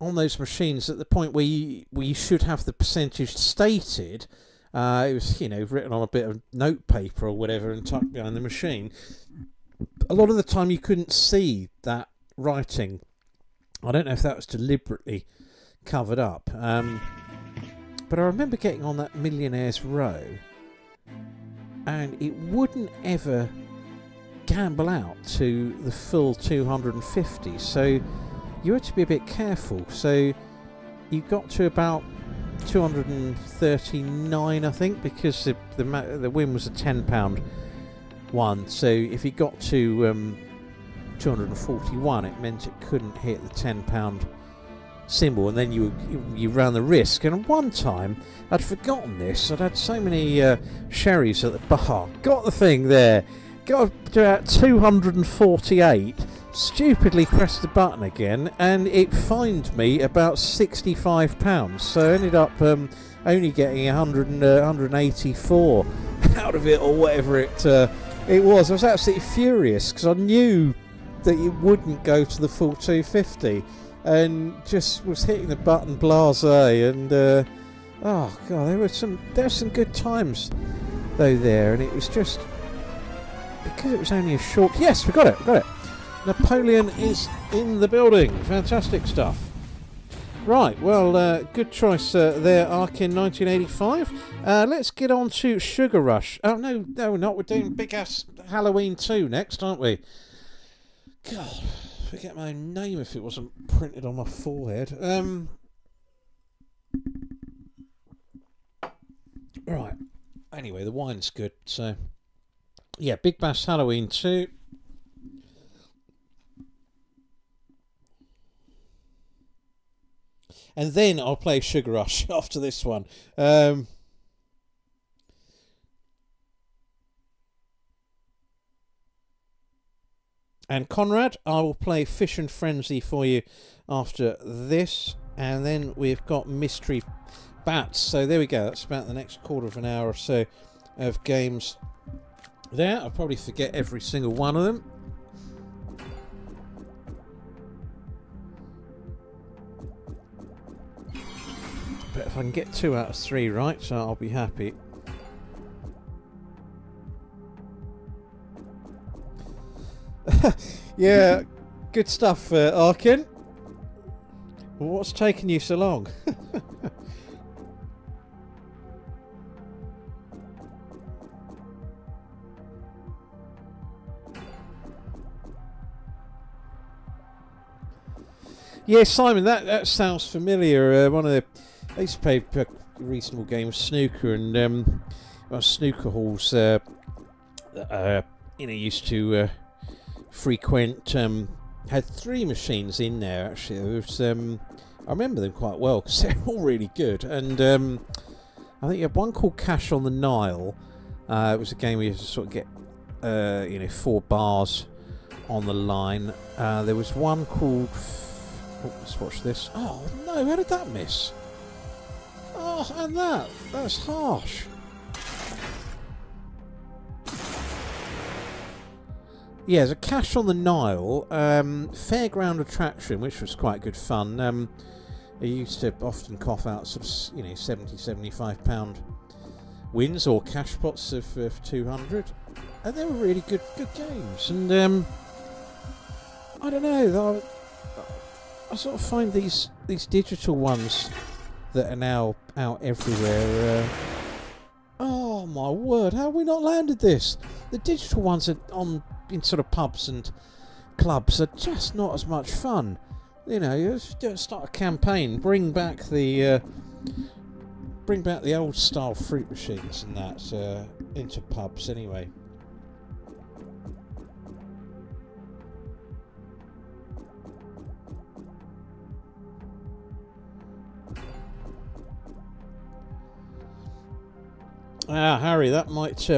Speaker 1: on those machines at the point where you should have the percentage stated, it was, you know, written on a bit of note paper or whatever and tucked behind the machine. A lot of the time you couldn't see that writing. I don't know if that was deliberately covered up. But I remember getting on that Millionaire's Row, and it wouldn't ever gamble out to the full 250, so you had to be a bit careful. So you got to about 239, I think, because the win was a £10 one. So if you got to 241, it meant it couldn't hit the £10 symbol, and then you ran the risk. And one time I'd forgotten this. I'd had so many sherries at the bar, got the thing there, got to about 248, stupidly pressed the button again, and it fined me about £65. So I ended up only getting 184 out of it, or whatever it was. I was absolutely furious because I knew that it wouldn't go to the full 250, and just was hitting the button blasé. And oh god, there were some good times though there, and it was just because it was only a short. Yes, we got it. Napoleon is in the building. Fantastic stuff. Right, well, good choice there, Arkin 1985. Let's get on to Sugar Rush. Oh, no, we're not. We're doing Big Ass Halloween 2 next, aren't we? God, forget my own name if it wasn't printed on my forehead. Right. Anyway, the wine's good. So, yeah, Big Bass Halloween 2. And then I'll play Sugar Rush after this one. And Conrad, I will play Fission Frenzy for you after this. And then we've got Mystery Bats. So there we go. That's about the next quarter of an hour or so of games there. I'll probably forget every single one of them. But if I can get 2 out of 3 right, so I'll be happy. Yeah, good stuff, Arkin. Well, what's taken you so long? Yeah, Simon, that sounds familiar. One of the I used to play a reasonable game of snooker, and snooker halls. Used to frequent. Had 3 machines in there actually. There was, I remember them quite well because they're all really good. And I think you had one called Cash on the Nile. It was a game where you had to sort of get 4 bars on the line. There was one called. Let's watch this. Oh no! How did that miss? Oh, and that's harsh. Yeah, there's a Cash on the Nile, fairground attraction, which was quite good fun. It used to often cough out sort of, £70-75 wins or cash pots of 200, and they were really good games. And I don't know, I sort of find these digital ones that are now out everywhere. Oh my word! How have we not landed this? The digital ones are in sort of pubs and clubs are just not as much fun. You start a campaign, bring back the old style fruit machines and that into pubs anyway. Harry, that might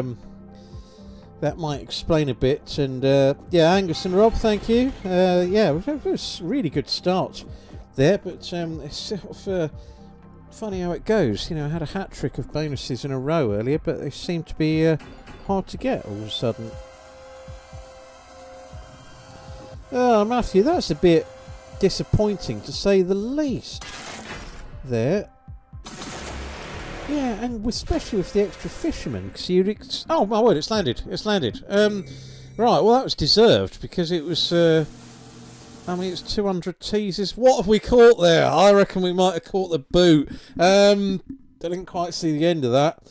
Speaker 1: explain a bit. And yeah, Angus and Rob, thank you. Yeah, it was a really good start there, but it's sort of funny how it goes. I had a hat trick of bonuses in a row earlier, but they seem to be hard to get all of a sudden. Oh, Matthew, that's a bit disappointing to say the least. There. Yeah, and especially with the extra fishermen, because oh my word, it's landed. Right, well that was deserved because it was. It's 200 teasers. What have we caught there? I reckon we might have caught the boot. I didn't quite see the end of that.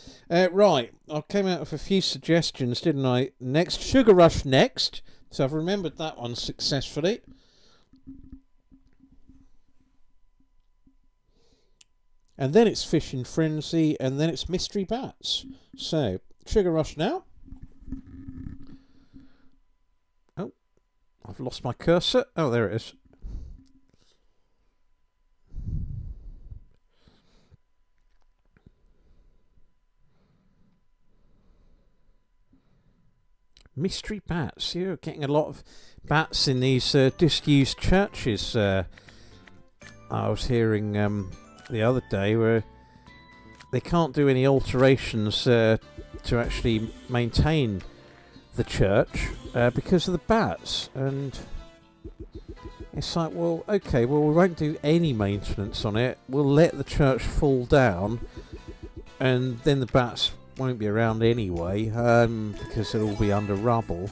Speaker 1: Right, I came out with a few suggestions, didn't I? Next, Sugar Rush next. So I've remembered that one successfully. And then it's Fishing Frenzy, and then it's Mystery Bats. So, Sugar Rush now. Oh, I've lost my cursor. Oh, there it is. Mystery Bats. You're getting a lot of bats in these disused churches. I was hearing the other day where they can't do any alterations to actually maintain the church because of the bats, and it's like, well, okay, well, we won't do any maintenance on it, we'll let the church fall down and then the bats won't be around anyway because it'll all be under rubble.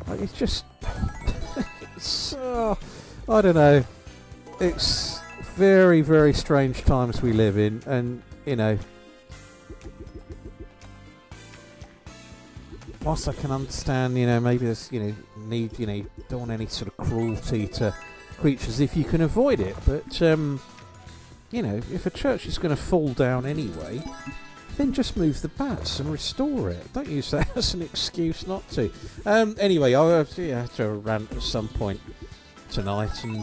Speaker 1: Like, it's just it's, I don't know, it's very, very strange times we live in, and whilst I can understand, maybe there's, need, don't want any sort of cruelty to creatures if you can avoid it. But, if a church is going to fall down anyway, then just move the bats and restore it. Don't use that as an excuse not to. Anyway, I'll have to rant at some point tonight, and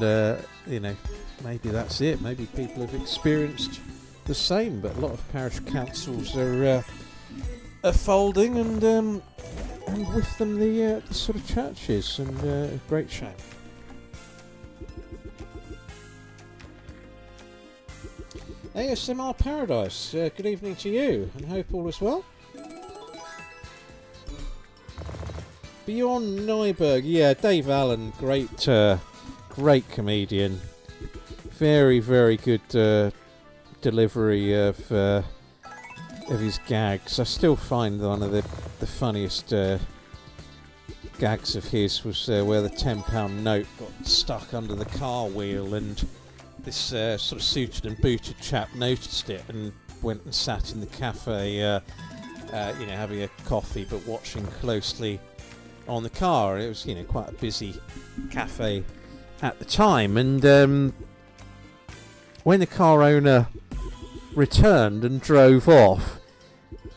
Speaker 1: maybe that's it. Maybe people have experienced the same, but a lot of parish councils are folding, and with them the sort of churches, and a great shame. ASMR Paradise, good evening to you, and hope all is well. Bjorn Nyberg, yeah, Dave Allen, great comedian, very, very good delivery of his gags. I still find one of the funniest gags of his was where the £10 note got stuck under the car wheel, and this sort of suited and booted chap noticed it and went and sat in the cafe, having a coffee but watching closely on the car. It was, quite a busy cafe at the time, and when the car owner returned and drove off,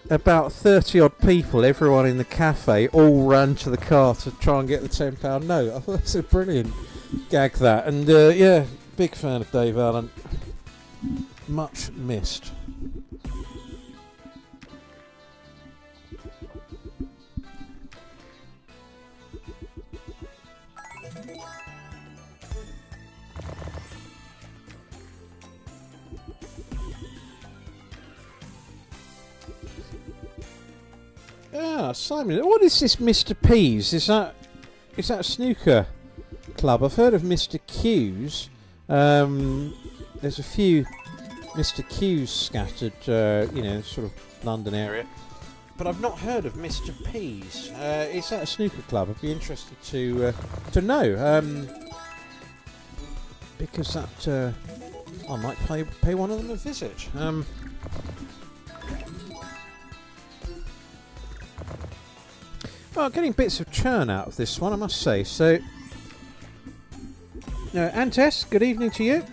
Speaker 1: about 30 odd people, everyone in the cafe, all ran to the car to try and get the £10 note. I thought that's a brilliant gag, that. And big fan of Dave Allen. Much missed. Ah, Simon, what is this Mr. P's? Is that a snooker club? I've heard of Mr. Q's. There's a few Mr. Q's scattered, sort of London area, but I've not heard of Mr. P's. Is that a snooker club? I'd be interested to know, because that I might pay one of them a visit. Well, getting bits of churn out of this one, I must say. So, Antes, good evening to you.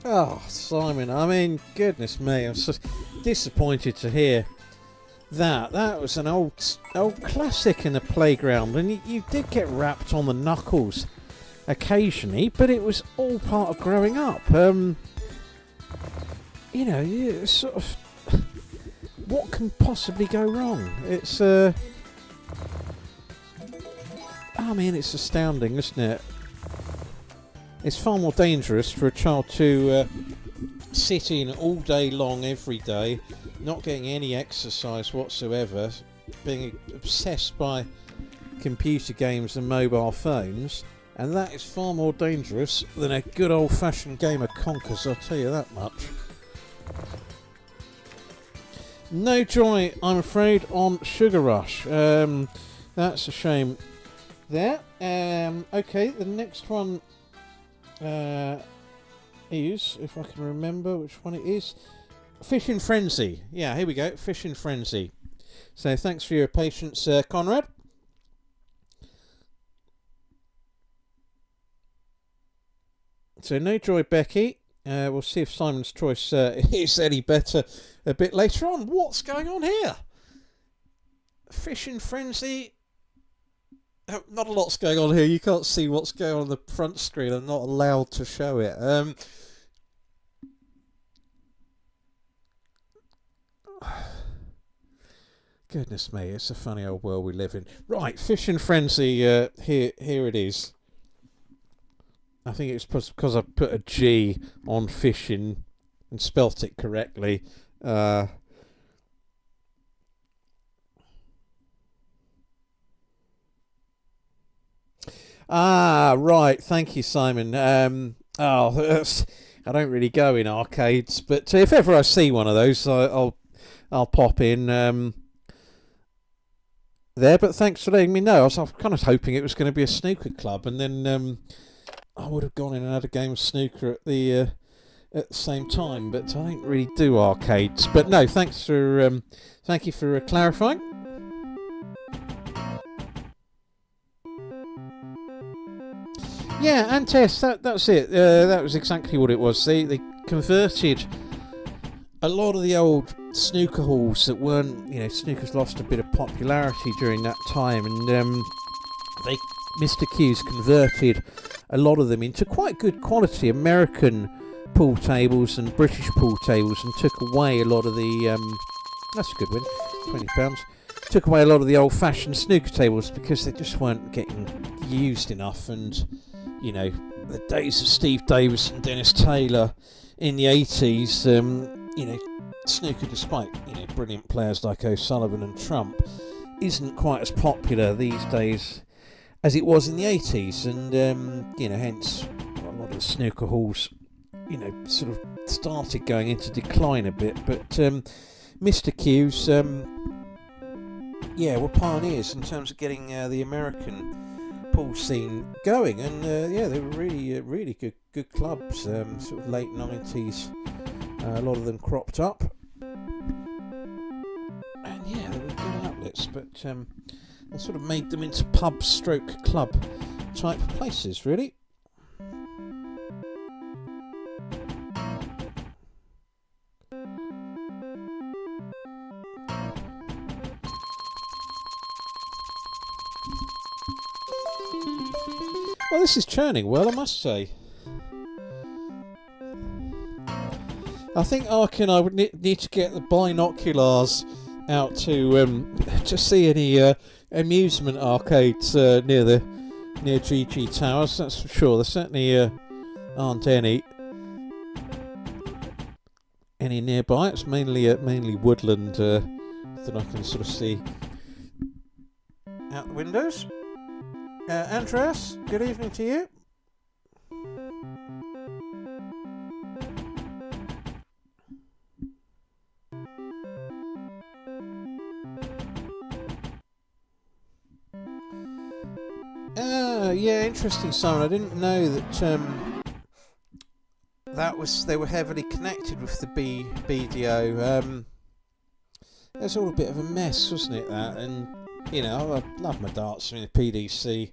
Speaker 1: Oh, Simon, I mean, goodness me, I'm so disappointed to hear that. That was an old classic in the playground, and you did get rapped on the knuckles occasionally, but it was all part of growing up. You sort of, what can possibly go wrong? It's it's astounding, isn't it? It's far more dangerous for a child to sit in all day long, every day, not getting any exercise whatsoever, being obsessed by computer games and mobile phones. And that is far more dangerous than a good old-fashioned game of Conkers, I'll tell you that much. No joy, I'm afraid, on Sugar Rush. That's a shame there. Okay, the next one is, if I can remember which one it is, Fishing Frenzy. Yeah, here we go, Fishing Frenzy. So thanks for your patience, Conrad. So no joy, Becky. We'll see if Simon's choice is any better a bit later on. What's going on here? Fishing Frenzy. Not a lot's going on here. You can't see what's going on the front screen. I'm not allowed to show it. Goodness me, it's a funny old world we live in. Right, Fishing Frenzy. Here it is. I think it's because I put a G on fishing and spelt it correctly. Right. Thank you, Simon. I don't really go in arcades, but if ever I see one of those, I'll pop in there. But thanks for letting me know. I was kind of hoping it was going to be a snooker club, and then I would have gone in and had a game of snooker at the same time, but I don't really do arcades. But no, thank you for clarifying. Yeah, Antes, that's it. That was exactly what it was. They converted a lot of the old snooker halls that weren't, snooker's lost a bit of popularity during that time, and Mr. Q's converted a lot of them into quite good quality American pool tables and British pool tables, and took away a lot of the that's a good win, £20. Took away a lot of the old-fashioned snooker tables because they just weren't getting used enough. And the days of Steve Davis and Dennis Taylor in the 80s, snooker, despite brilliant players like O'Sullivan and Trump, isn't quite as popular these days as it was in the 80s, and hence a lot of the snooker halls sort of started going into decline a bit. But Mr. Q's were pioneers in terms of getting the American pool scene going, and they were really good clubs. Sort of late 90s, a lot of them cropped up, and they were good outlets, but they sort of made them into pub stroke club type places, really. Well, this is churning well, I must say. I think I would need to get the binoculars out to see any amusement arcades near GG Towers. That's for sure. There certainly aren't any nearby. It's mainly woodland that I can sort of see out the windows. Andreas, good evening to you. Interesting, Simon. I didn't know that they were heavily connected with the BDO. It was all a bit of a mess, wasn't it? That, and I love my darts. I mean, the PDC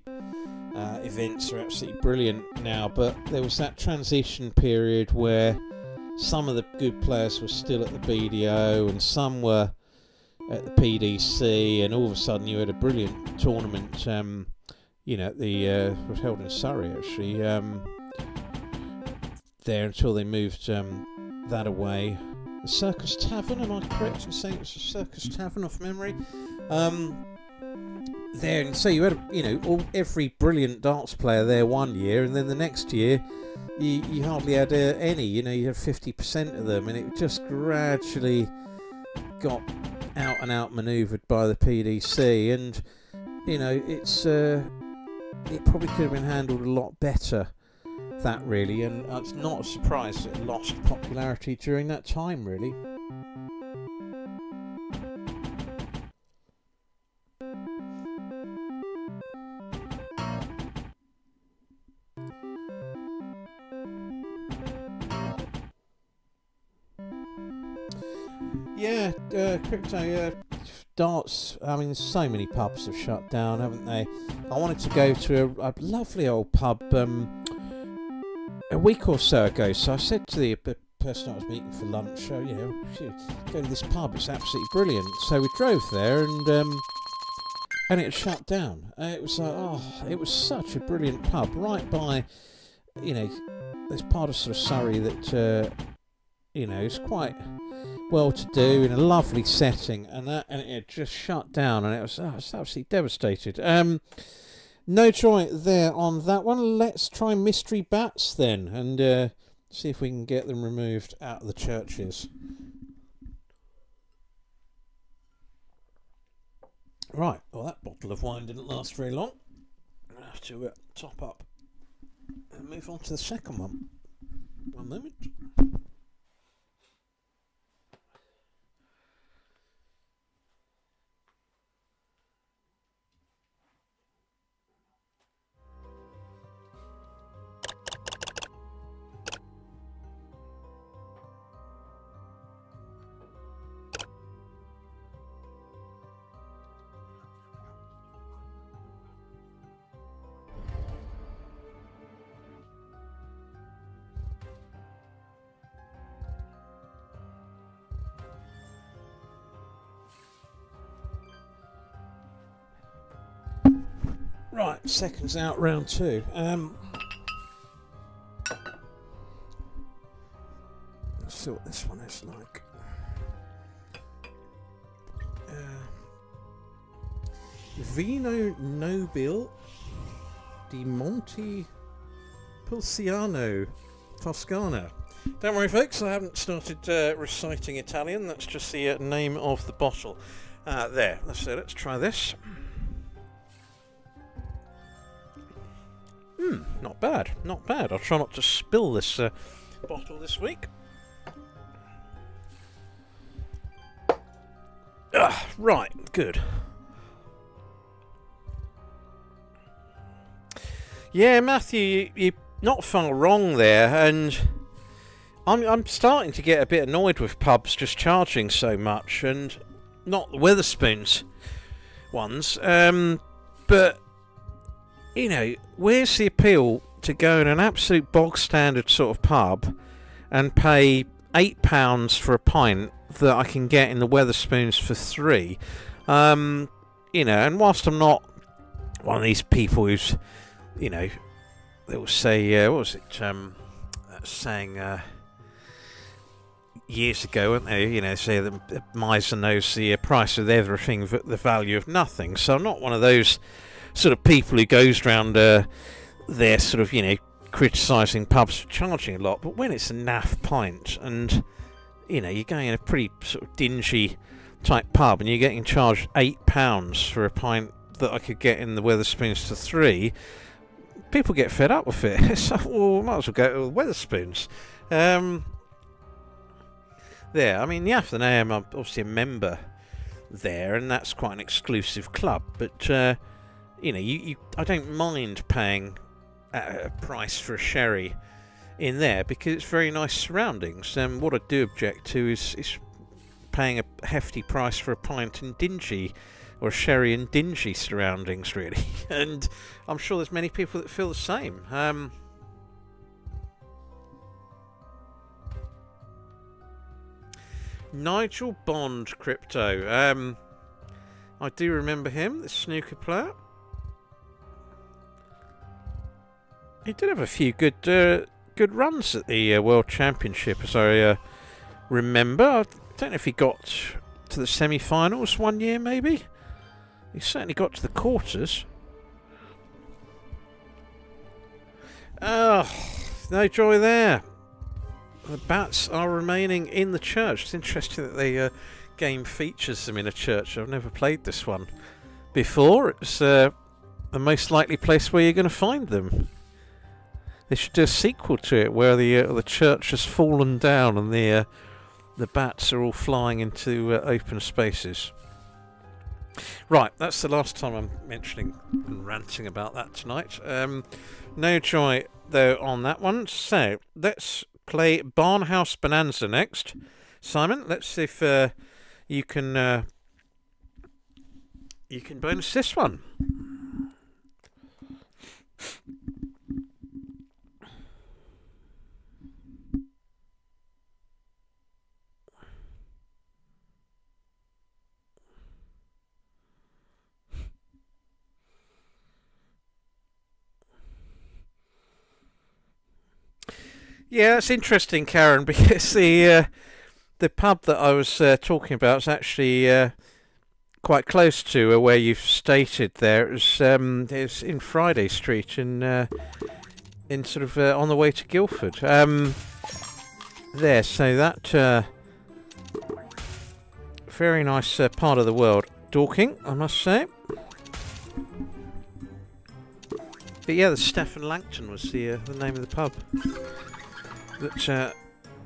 Speaker 1: events are absolutely brilliant now, but there was that transition period where some of the good players were still at the BDO and some were at the PDC, and all of a sudden you had a brilliant tournament. It was held in Surrey actually. There until they moved that away. The Circus Tavern, am I correct in saying it's a Circus Tavern off memory? There, and so you had every brilliant darts player there one year, and then the next year you hardly had any. You had 50% of them, and it just gradually got out and out manoeuvred by the PDC, and it probably could have been handled a lot better, that really, and it's not a surprise that it lost popularity during that time, really. Crypto, darts, I mean, so many pubs have shut down, haven't they? I wanted to go to a lovely old pub a week or so ago, so I said to the person I was meeting for lunch, go to this pub, it's absolutely brilliant. So we drove there, and it shut down. It was it was such a brilliant pub, right by, there's part of sort of Surrey that, is quite well to do in a lovely setting, and it just shut down, and it was absolutely devastated. No joy there on that one. Let's try mystery bats then, and see if we can get them removed out of the churches. Right, well, that bottle of wine didn't last very long. I'm going to have to top up and move on to the second one. One moment. Right, seconds out, round 2. Let's see what this one is like. Vino Nobile di Monte Pulciano, Toscana. Don't worry, folks, I haven't started reciting Italian. That's just the name of the bottle. There, let's try this. Not bad, not bad. I'll try not to spill this bottle this week. Right, good. Yeah, Matthew, you're not far wrong there, and I'm starting to get a bit annoyed with pubs just charging so much, and not the Wetherspoons ones, but, you know, where's the appeal to go in an absolute bog standard sort of pub and pay £8 for a pint that I can get in the Wetherspoons for £3? You know, and whilst I'm not one of these people who's, you know, they will say, what was it, saying years ago, weren't they? You know, say the miser knows the price of everything, the value of nothing. So I'm not one of those sort of people who goes round there sort of, you know, criticising pubs for charging a lot. But when it's a naff pint and, you know, you're going in a pretty sort of dingy type pub and you're getting charged £8 for a pint that I could get in the Wetherspoons for £3, people get fed up with it. So, well, might as well go to the Wetherspoons. There, I mean, the Athlone AM, I'm obviously a member there, and that's quite an exclusive club. But you know, I don't mind paying a price for a sherry in there because it's very nice surroundings. What I do object to is paying a hefty price for a pint in dingy, or a sherry in dingy surroundings, really. And I'm sure there's many people that feel the same. Nigel Bond, Crypto. I do remember him, the snooker player. He did have a few good runs at the World Championship, as I remember. I don't know if he got to the semi-finals one year, maybe. He certainly got to the quarters. Oh, no joy there. The bats are remaining in the church. It's interesting that the game features them in a church. I've never played this one before. It's the most likely place where you're going to find them. They should do a sequel to it where the church has fallen down and the bats are all flying into open spaces. Right, that's the last time I'm mentioning and ranting about that tonight. No joy, though, on that one. So, let's play Barnhouse Bonanza next. Simon, let's see if you can bonus this one. Yeah, it's interesting, Karen, because the pub that I was talking about is actually quite close to where you've stated there. It's in Friday Street in sort of on the way to Guildford. There, so that very nice part of the world. Dorking, I must say. But yeah, the Stephen Langton was the name of the pub that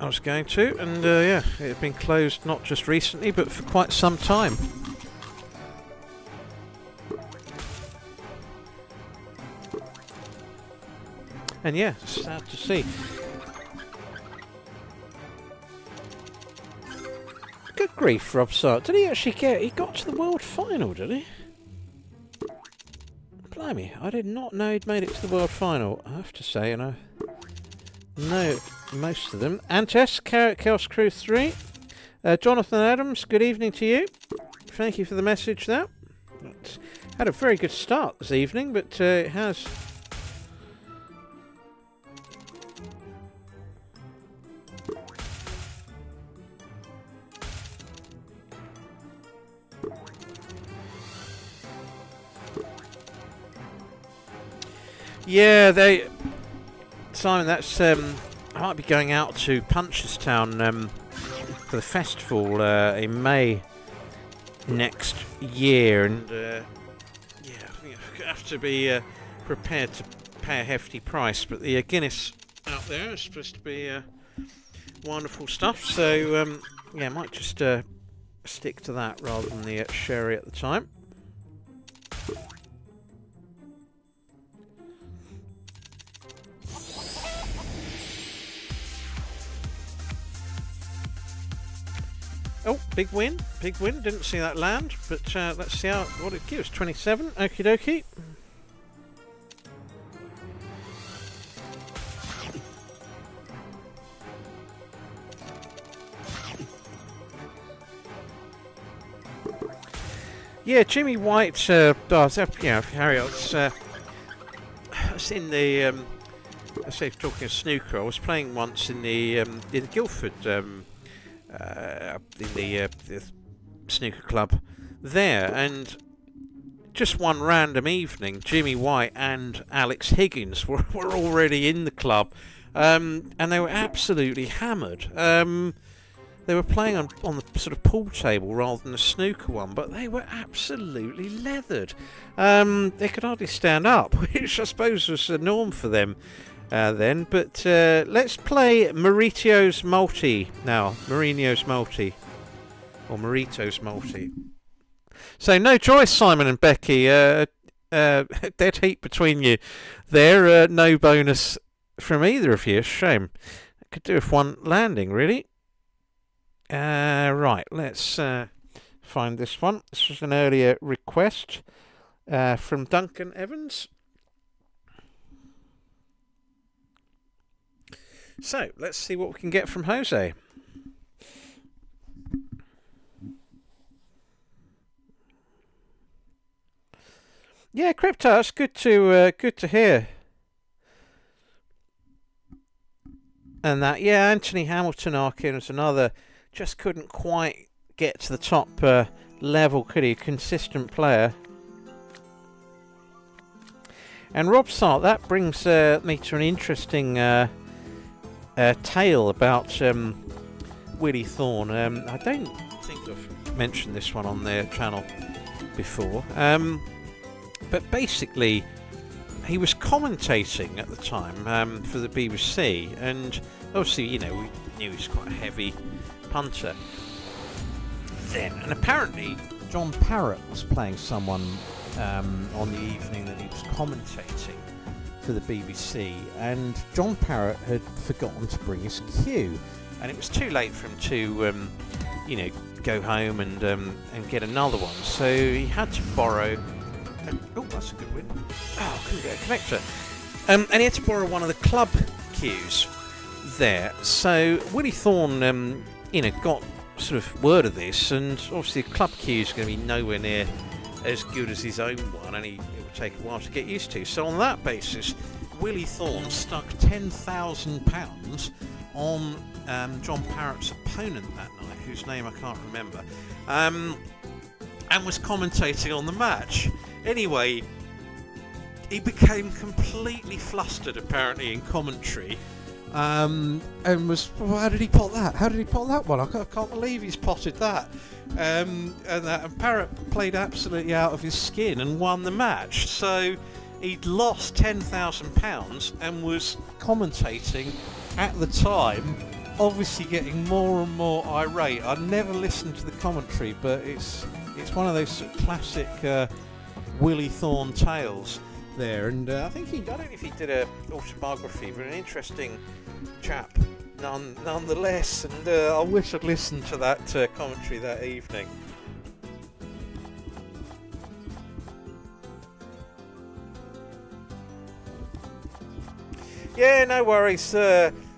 Speaker 1: I was going to, and yeah, it had been closed not just recently but for quite some time. And yeah, sad to see. Good grief, Rob Sart. Did he actually he got to the world final, did he? Blimey, I did not know he'd made it to the world final, I have to say, and I know most of them. Antes, Carrot Chaos Crew 3. Jonathan Adams, good evening to you. Thank you for the message there. Had a very good start this evening, but it has... Yeah, Simon, that's... I might be going out to Punchestown for the festival in May next year, and yeah, I think I have to be prepared to pay a hefty price. But the Guinness out there is supposed to be wonderful stuff, so yeah, I might just stick to that rather than the sherry at the time. Oh, big win, big win. Didn't see that land, but let's see what it gives. 27, okie dokie. Yeah, Jimmy White, Harry, it's in the, I say, talking of snooker, I was playing once in the Guildford, in the snooker club there, and just one random evening, Jimmy White and Alex Higgins were already in the club, and they were absolutely hammered. They were playing on the sort of pool table rather than the snooker one, but they were absolutely leathered. They could hardly stand up, which I suppose was the norm for them then. But let's play Maurito's Multi now. Mourinho's Multi. Or Maurito's Multi. So no choice, Simon and Becky. Dead heat between you there. No bonus from either of you. Shame. I could do with one landing, really. Right, let's find this one. This was an earlier request from Duncan Evans. So, let's see what we can get from Jose. Yeah, Crypto, it's good to hear. And that, yeah, Anthony Hamilton Arkin was another. Just couldn't quite get to the top level, could he? Consistent player. And Rob Sart, that brings me to an interesting tale about Willie Thorne. I don't think I've mentioned this one on their channel before. But basically, he was commentating at the time for the BBC, and obviously, you know, we knew he was quite a heavy punter then, and apparently John Parrott was playing someone on the evening that he was commentating for the BBC, and John Parrott had forgotten to bring his cue, and it was too late for him to you know, go home and get another one, so he had to borrow oh, that's a good win. Oh, couldn't get a connector. And he had to borrow one of the club cues there, so Willie Thorne you know, got sort of word of this, and obviously the club cue is going to be nowhere near as good as his own one, and it will take a while to get used to. So on that basis, Willie Thorne stuck £10,000 on John Parrott's opponent that night, whose name I can't remember, and was commentating on the match. Anyway, he became completely flustered apparently in commentary. And was, well, how did he pot that? How did he pot that one? I can't believe he's potted that. And Parrott played absolutely out of his skin and won the match. So he'd lost £10,000 and was commentating at the time, obviously getting more and more irate. I never listened to the commentary, but it's one of those sort of classic Willie Thorne tales there, and I think I don't know if he did a autobiography, but an interesting chap nonetheless, and I wish I'd listened to that commentary that evening. Yeah, no worries,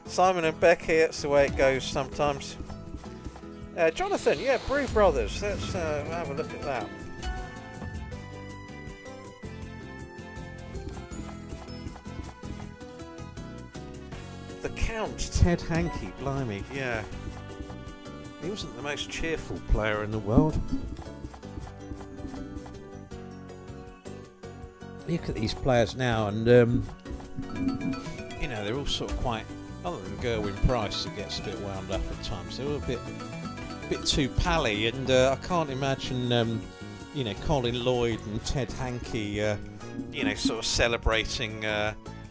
Speaker 1: Simon and Becky, that's the way it goes sometimes. Jonathan, yeah, Brew Brothers, let's have a look at that. Count Ted Hankey, blimey, yeah. He wasn't the most cheerful player in the world. Look at these players now, and you know, they're all sort of quite, other than Gerwyn Price, who gets a bit wound up at times, they're all a bit too pally, and I can't imagine you know, Colin Lloyd and Ted Hankey you know, sort of celebrating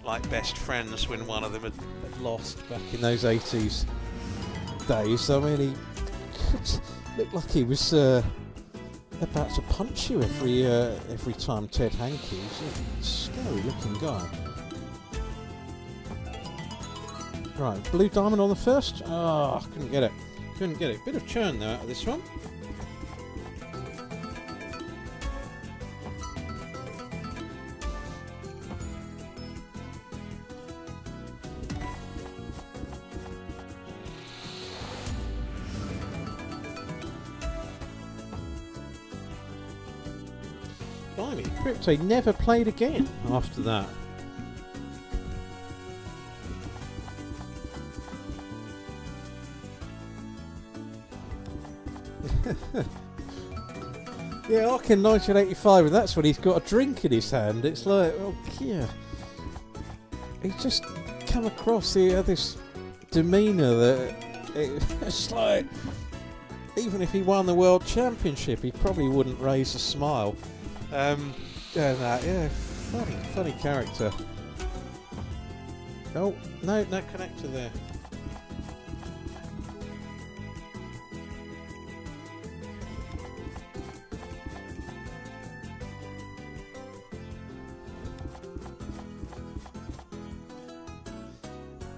Speaker 1: like best friends when one of them had lost back in those 80s days. I mean, he looked like he was about to punch you every time, Ted Hankey. He's a scary looking guy. Right, blue diamond on the first. Oh, couldn't get it. Couldn't get it. Bit of churn though out of this one. Blimey, Crypto never played again after that. Yeah, like in 1985, and that's when he's got a drink in his hand. It's like, oh yeah, he just come across this demeanour that it's like, even if he won the world championship, he probably wouldn't raise a smile. Yeah, funny character. Oh no connector there.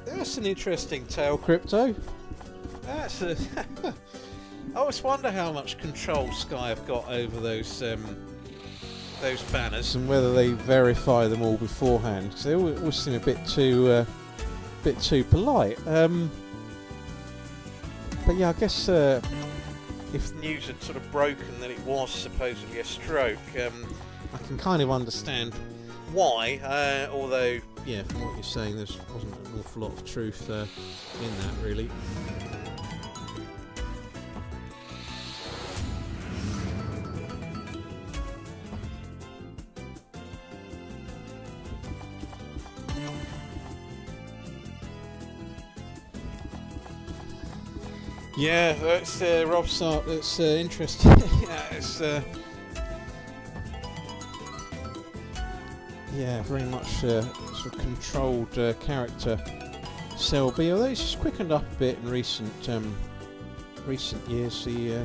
Speaker 1: That's an interesting tale, Crypto. That's a I always wonder how much control Sky have got over those banners and whether they verify them all beforehand, because they always seem a bit too polite. But yeah, I guess if the news had sort of broken that it was supposedly a stroke, I can kind of understand why, although, yeah, from what you're saying, there wasn't an awful lot of truth in that, really. Yeah, that's Rob Sart. That's interesting. Yeah, it's yeah, very much sort of controlled character, Selby. Although he's quickened up a bit in recent years. He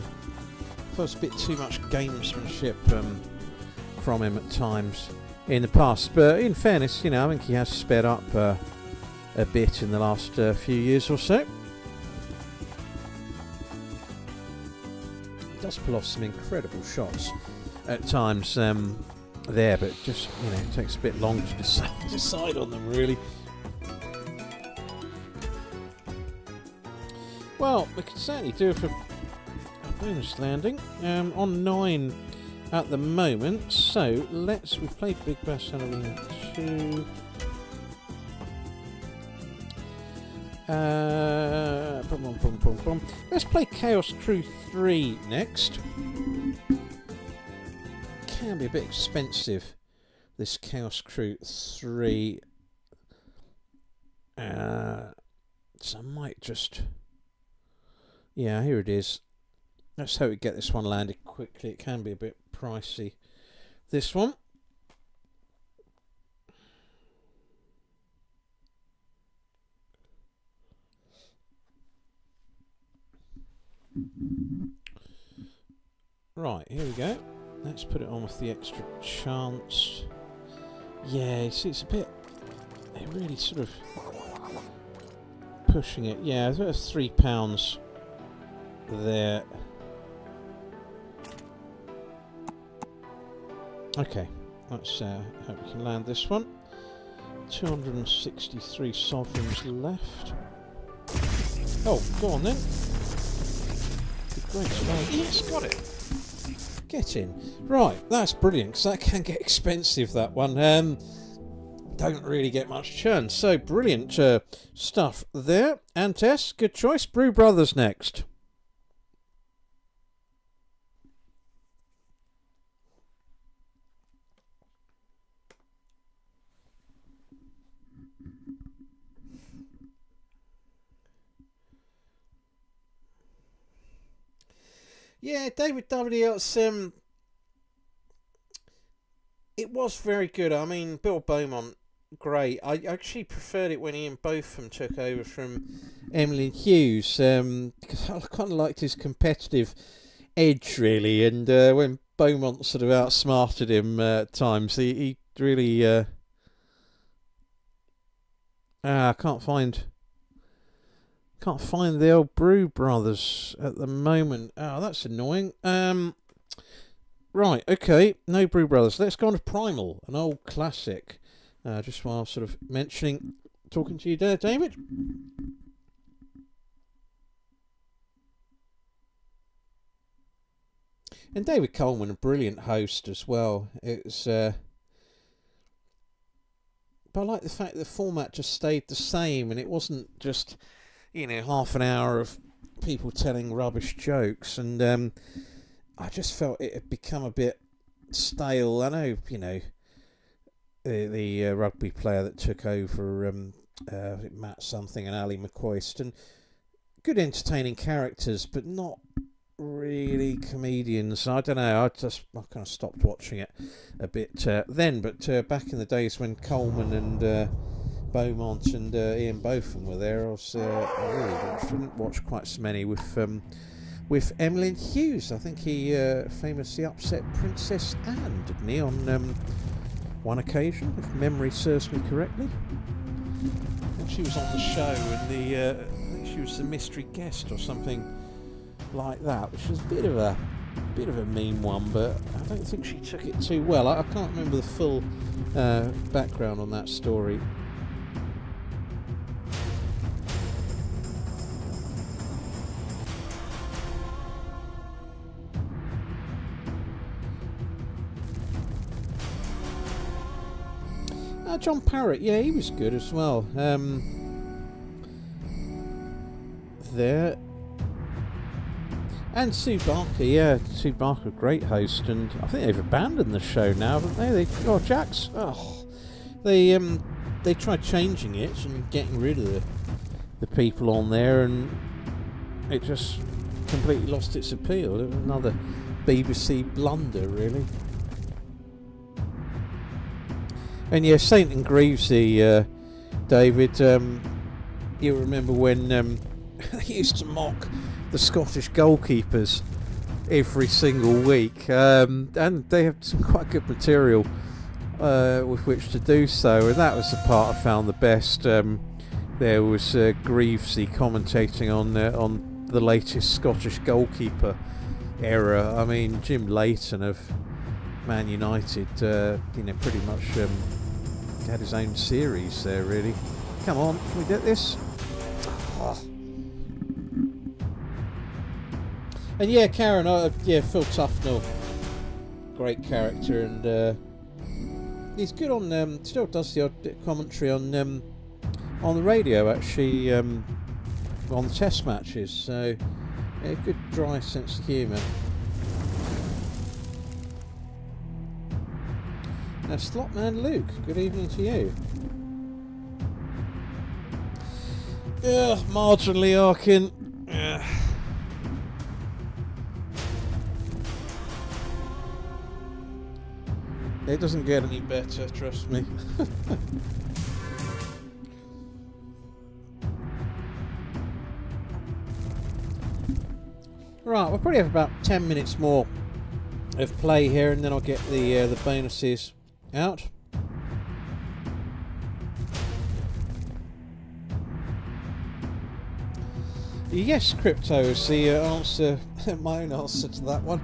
Speaker 1: feels a bit too much gamesmanship from him at times in the past. But in fairness, you know, I think he has sped up a bit in the last few years or so. Does pull off some incredible shots at times there, but just, you know, it takes a bit long to decide on them, really. Well, we could certainly do it for a bonus landing on 9 at the moment. So we've played Big Bass Halloween 2. Let's play Chaos Crew 3 next. Can be a bit expensive, this Chaos Crew 3. So I might just... Yeah, here it is. Let's hope we get this one landed quickly. It can be a bit pricey, this one. Right, here we go. Let's put it on with the extra chance. Yeah, you see, it's a bit... They're really sort of pushing it. Yeah, there's £3 there. Okay, let's hope we can land this one. 263 sovereigns left. Oh, go on then. Great. Yes, got it. Get in. Right, that's brilliant, because that can get expensive, that one. don't really get much churn. So brilliant stuff there. And Tess, good choice. Brew Brothers next. Yeah, David W. It was very good. I mean, Bill Beaumont, great. I actually preferred it when Ian Botham took over from Emlyn Hughes, because I kind of liked his competitive edge, really. And when Beaumont sort of outsmarted him at times, he really... I can't find the old Brew Brothers at the moment. Oh, that's annoying. Right, okay, no Brew Brothers. Let's go on to Primal, an old classic. Just while sort of talking to you there, David. And David Coleman, a brilliant host as well. It's, but I like the fact that the format just stayed the same, and it wasn't just, half an hour of people telling rubbish jokes, and I just felt it had become a bit stale. I know, the rugby player that took over, Matt something and Ali McCoist, and good entertaining characters, but not really comedians. I don't know, I kind of stopped watching it a bit then, but back in the days when Coleman and Beaumont and Ian Botham were there, I didn't watch quite so many with Emlyn Hughes. I think he famously upset Princess Anne, didn't he, on one occasion, if memory serves me correctly. And she was on the show, and I think she was the mystery guest or something like that, which was a bit of a mean one, but I don't think she took it too well. I can't remember the full background on that story. John Parrott, yeah, he was good as well. There. And Sue Barker, yeah, Sue Barker, great host, and I think they've abandoned the show now, haven't they? Jax, they tried changing it and getting rid of the people on there, and it just completely lost its appeal. Another BBC blunder, really. And yeah, Saint and Greavesy, David, you remember when they used to mock the Scottish goalkeepers every single week, and they have some quite good material with which to do so, and that was the part I found the best. There was Greavesy commentating on the latest Scottish goalkeeper era. I mean, Jim Leighton of Man United, pretty much had his own series there, really. Come on, can we get this? Oh. And yeah, Karen, Phil Tufnell, great character, and he's good on, still does the odd commentary on the radio, actually, on the test matches, so yeah, good dry sense of humour. Now, Slotman Luke, good evening to you. Marginally Arkin. It doesn't get any better, trust me. Right, we'll probably have about 10 minutes more of play here, and then I'll get the bonuses out. Yes, Crypto is the answer, my own answer to that one.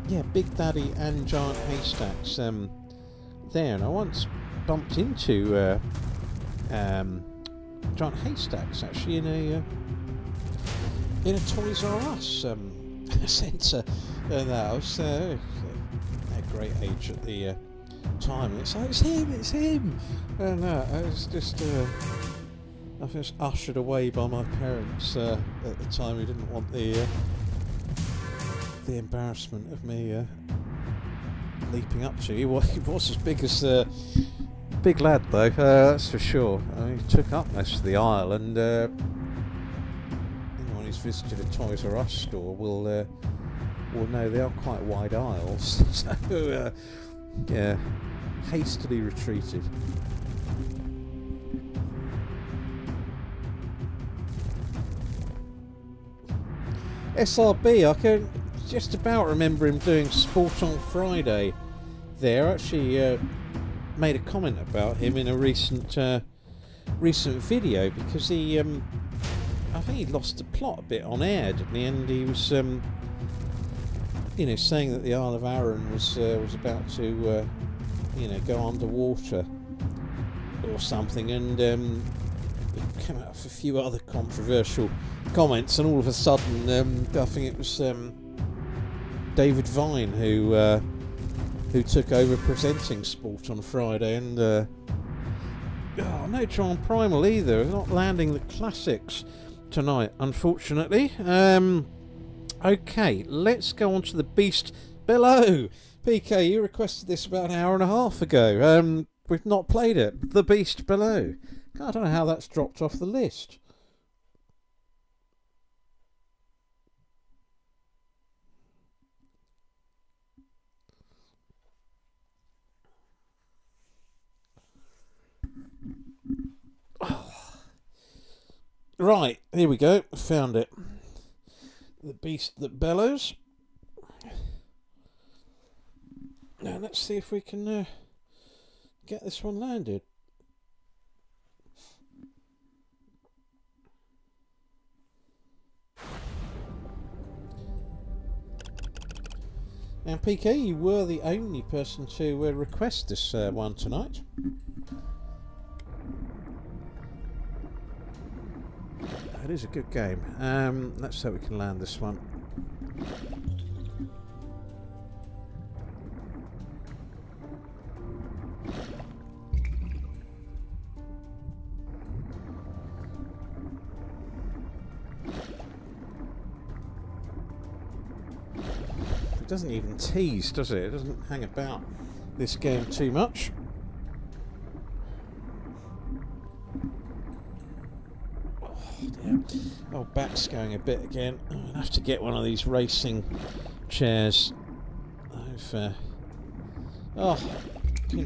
Speaker 1: Yeah, Big Daddy and Giant Haystacks there, and I once bumped into Giant Haystacks actually in a Toys R Us centre, and that was a great age at the time. It's like, it's him! And I was just, I was ushered away by my parents at the time who didn't want the embarrassment of me leaping up to you. He was as big as big lad though, that's for sure. I mean, he took up most of the aisle, and anyone who's visited a Toys R Us store will know they are quite wide aisles. So yeah, hastily retreated. SRB, I can just about remember him doing Sport on Friday there. Actually made a comment about him in a recent video, because he I think he lost the plot a bit on air, didn't he? And he was you know, saying that the Isle of Arran was about to you know, go underwater or something, and it came out with a few other controversial comments, and all of a sudden I think it was David Vine who took over presenting Sport on Friday, and no Tron Primal either. Not landing the classics tonight, unfortunately. Okay, let's go on to the Beast Below. PK, you requested this about an hour and a half ago. We've not played it. The Beast Below. I don't know how that's dropped off the list. Right, here we go. Found it. The Beast That Bellows. Now let's see if we can get this one landed. Now PK, you were the only person to request this one tonight. It is a good game. Let's hope we can land this one. It doesn't even tease, does it? It doesn't hang about this game too much. Oh, back's going a bit again. I'm going to have to get one of these racing chairs. Couldn't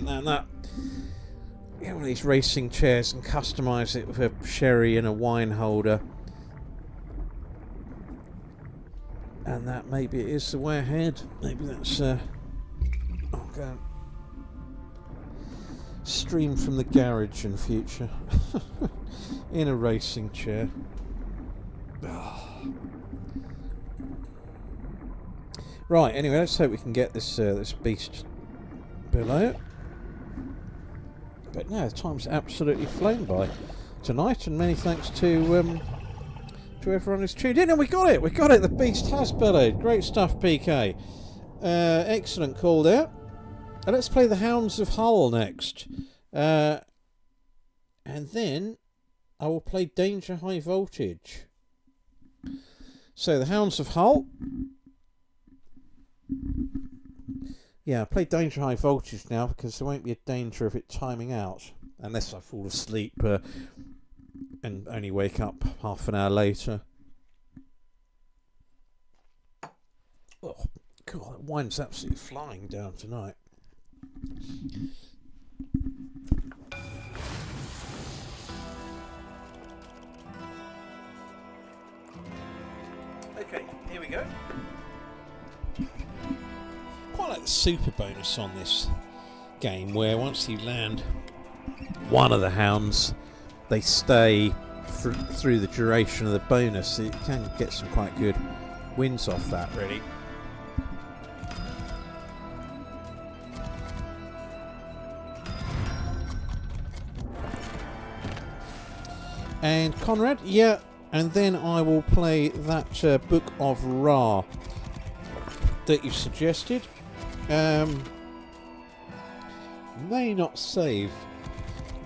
Speaker 1: land that. Get one of these racing chairs and customise it with a sherry and a wine holder. And that maybe it is the way ahead. Maybe that's I'll go stream from the garage in future. In a racing chair. Right, anyway, let's hope we can get this this beast below. But no, the time's absolutely flown by tonight, and many thanks to everyone who's tuned in. And we got it! The beast has bellowed. Great stuff, PK. Excellent call there. And let's play the Hounds of Hull next. And then I will play Danger High Voltage. So the Hounds of Hull. Yeah, I'll play Danger High Voltage now, because there won't be a danger of it timing out. Unless I fall asleep and only wake up half an hour later. Oh, God, that wine's absolutely flying down tonight. Okay, here we go. Quite like the super bonus on this game, where once you land one of the hounds, they stay through the duration of the bonus. You can get some quite good wins off that, really. And Conrad, yeah, and then I will play that Book of Ra that you suggested. may not save,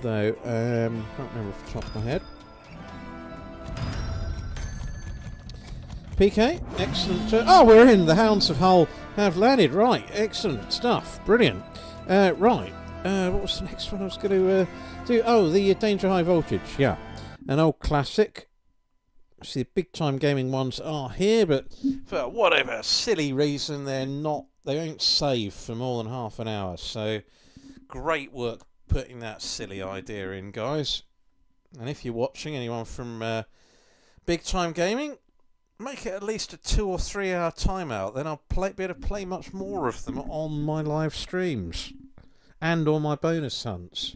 Speaker 1: though. Can't remember off the top of my head. PK, excellent. Oh, we're in. The Hounds of Hull have landed. Right, excellent stuff. Brilliant. Right, what was the next one I was going to do? Oh, the Danger High Voltage. Yeah, an old classic. See, the big time gaming ones are here, but for whatever silly reason, they won't save for more than half an hour. So, great work putting that silly idea in, guys. And if you're watching, anyone from big time gaming, make it at least a 2 or 3 hour timeout. Then I'll be able to play much more of them on my live streams and on my bonus hunts.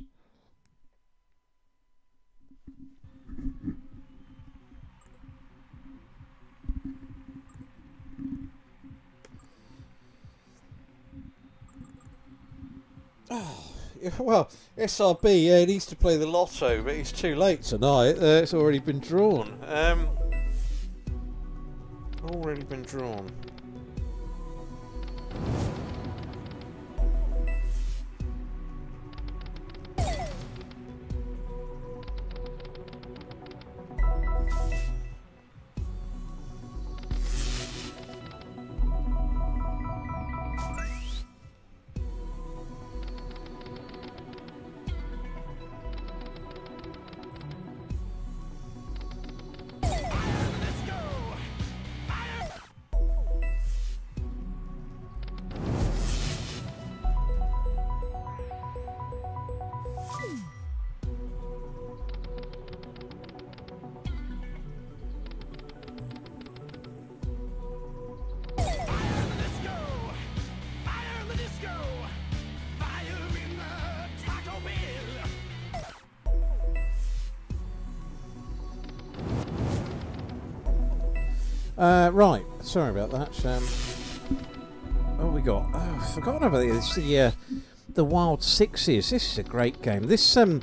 Speaker 1: Oh, well, SRB needs to play the lotto, but it's too late tonight. It's already been drawn. Already been drawn. Right, sorry about that. What we got? Oh, I've forgotten about this. The Wild Sixes. This is a great game. This well,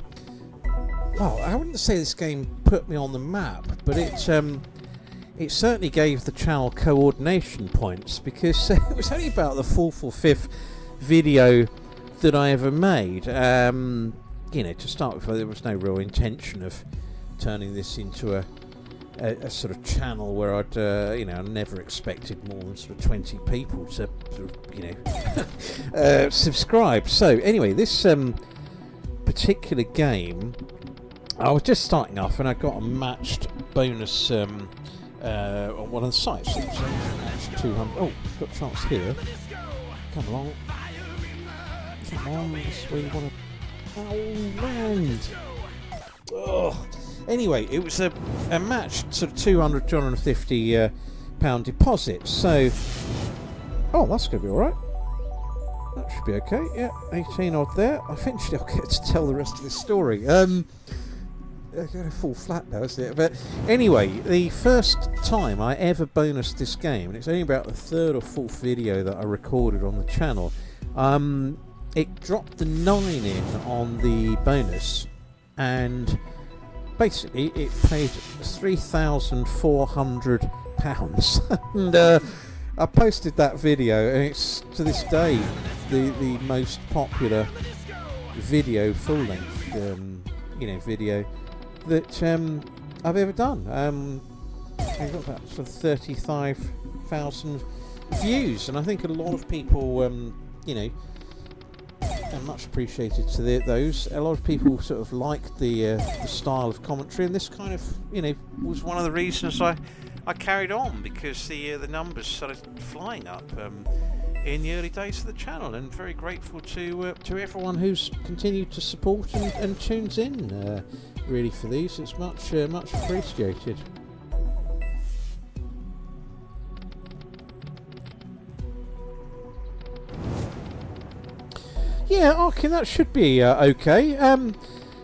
Speaker 1: I wouldn't say this game put me on the map, but it certainly gave the channel coordination points, because it was only about the 4th or 5th video that I ever made. To start with, there was no real intention of turning this into a sort of channel where I'd, I never expected more than sort of 20 people to, subscribe. So anyway, this particular game, I was just starting off and I got a matched bonus on one of the sites. So matched 200. Oh, got a chance here. Come along. Come on, that's where you want to. Oh, land. Ugh. Anyway, it was a matched sort of 200, 250 pound deposit. So, oh, that's going to be all right. That should be okay. Yeah, 18 odd there. Eventually, I'll get to tell the rest of this story. I'm going to fall flat now, isn't it? But anyway, the first time I ever bonused this game, and it's only about the 3rd or 4th video that I recorded on the channel. It dropped the 9 in on the bonus, and basically it paid £3,400 and I posted that video, and it's to this day the most popular video, full-length video that I've ever done. I got about sort of 35,000 views, and I think a lot of people and much appreciated to those. A lot of people sort of liked the style of commentary, and this kind of was one of the reasons I carried on, because the numbers started flying up in the early days of the channel, and very grateful to everyone who's continued to support and tunes in really for these. It's much appreciated. Yeah, okay, that should be okay.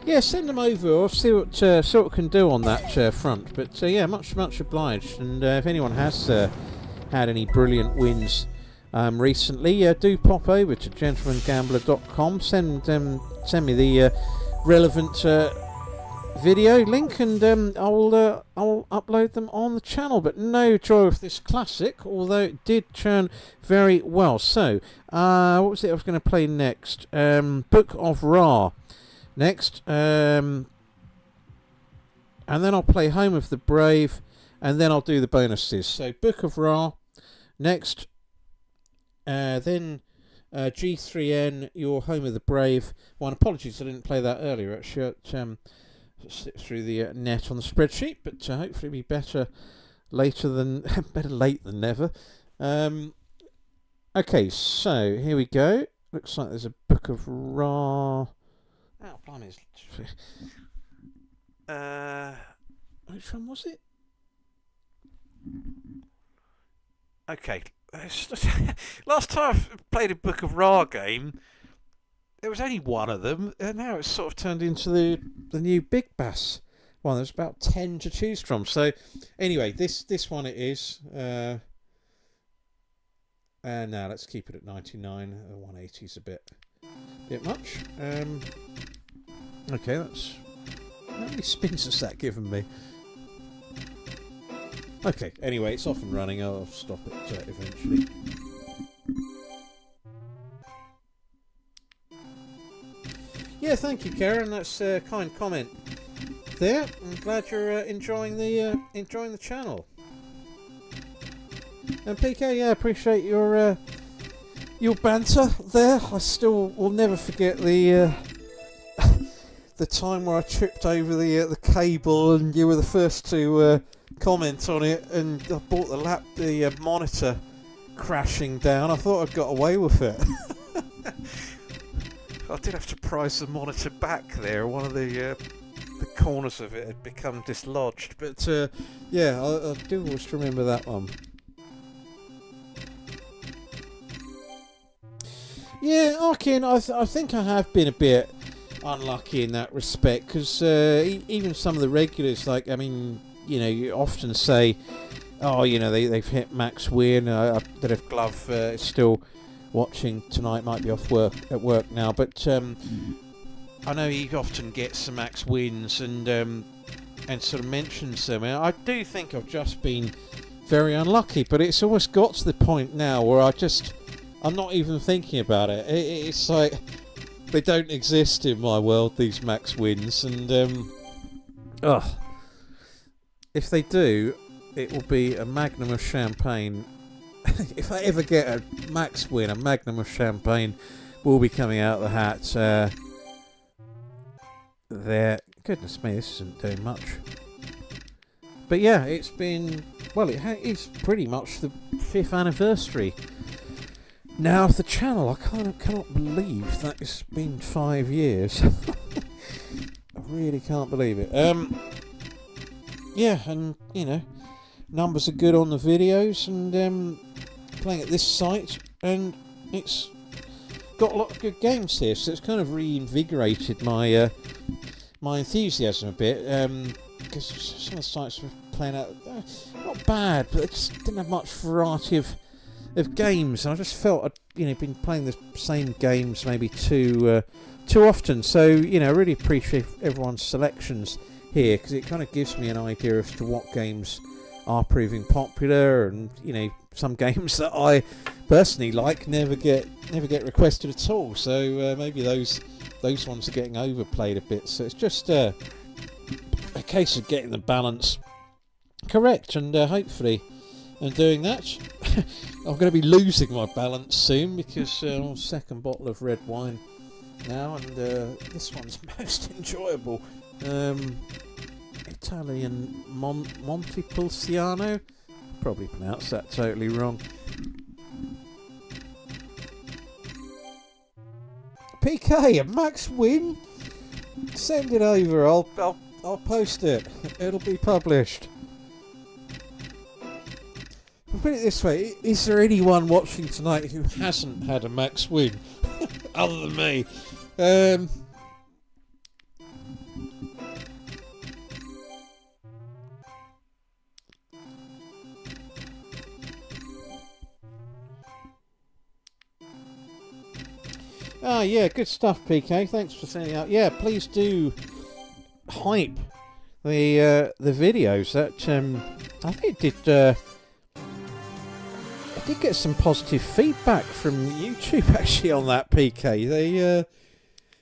Speaker 1: Yeah, send them over. I'll see what we can do on that front. But yeah, much obliged. And if anyone has had any brilliant wins recently, do pop over to gentlemangambler.com. Send me the relevant video link, and I'll upload them on the channel. But no joy of this classic, although it did turn very well. So, what was it I was going to play next? Book of Ra next, and then I'll play Home of the Brave, and then I'll do the bonuses. So, Book of Ra next, then G3N, Your Home of the Brave. Well, apologies I didn't play that earlier. Actually, slipped through the net on the spreadsheet, but hopefully it'll be better later than better late than never. Okay, so here we go. Looks like there's a Book of Ra. Oh, blimey! Which one was it? Okay. Last time I played a Book of Ra game, there was only one of them, and now it's sort of turned into the new Big Bass one. There's about 10 to choose from. So anyway, this one it is. Now let's keep it at 99. 180 is a bit much. Okay, that's how many spins has that given me? Okay, anyway, it's off and running. I'll stop it eventually. Yeah, thank you, Karen. That's a kind comment there. I'm glad you're enjoying the channel. And PK, yeah, appreciate your banter there. I still will never forget the the time where I tripped over the cable, and you were the first to comment on it, and I bought the monitor crashing down. I thought I'd got away with it. I did have to prise the monitor back there. One of the corners of it had become dislodged. But yeah, I do always remember that one. Yeah, Arkin, I think I have been a bit unlucky in that respect, because even some of the regulars, like, I mean, you know, you often say, oh, you know, they've hit max win. I don't know if Glove is still watching tonight, might be off at work now, but I know he often gets the max wins and sort of mentions them, and I do think I've just been very unlucky, but it's almost got to the point now where I'm not even thinking about it. It's like they don't exist in my world, these max wins, and if they do, it will be a magnum of champagne. If I ever get a max win, a magnum of champagne will be coming out of the hat. There, goodness me, this isn't doing much. But yeah, it's been, well, it's pretty much the 5th anniversary now of the channel. I cannot believe that it's been 5 years. I really can't believe it. Yeah, and you know, numbers are good on the videos, and playing at this site, and it's got a lot of good games here, so it's kind of reinvigorated my my enthusiasm a bit, because some of the sites were playing out not bad, but it just didn't have much variety of games, and I just felt I'd been playing the same games maybe too often. So I really appreciate everyone's selections here, because it kind of gives me an idea as to what games are proving popular, and some games that I personally like never get requested at all. So maybe those ones are getting overplayed a bit. So it's just a case of getting the balance correct, and hopefully, and doing that, I'm going to be losing my balance soon, because I'm on second bottle of red wine now, and this one's most enjoyable. Italian Montepulciano. Probably pronounced that totally wrong. PK, a max win? Send it over. I'll post it. It'll be published. I'll put it this way: is there anyone watching tonight who hasn't had a max win, other than me? Yeah, good stuff, PK. Thanks for sending out. Yeah, please do hype the videos. That I think it did. I did get some positive feedback from YouTube actually on that, PK.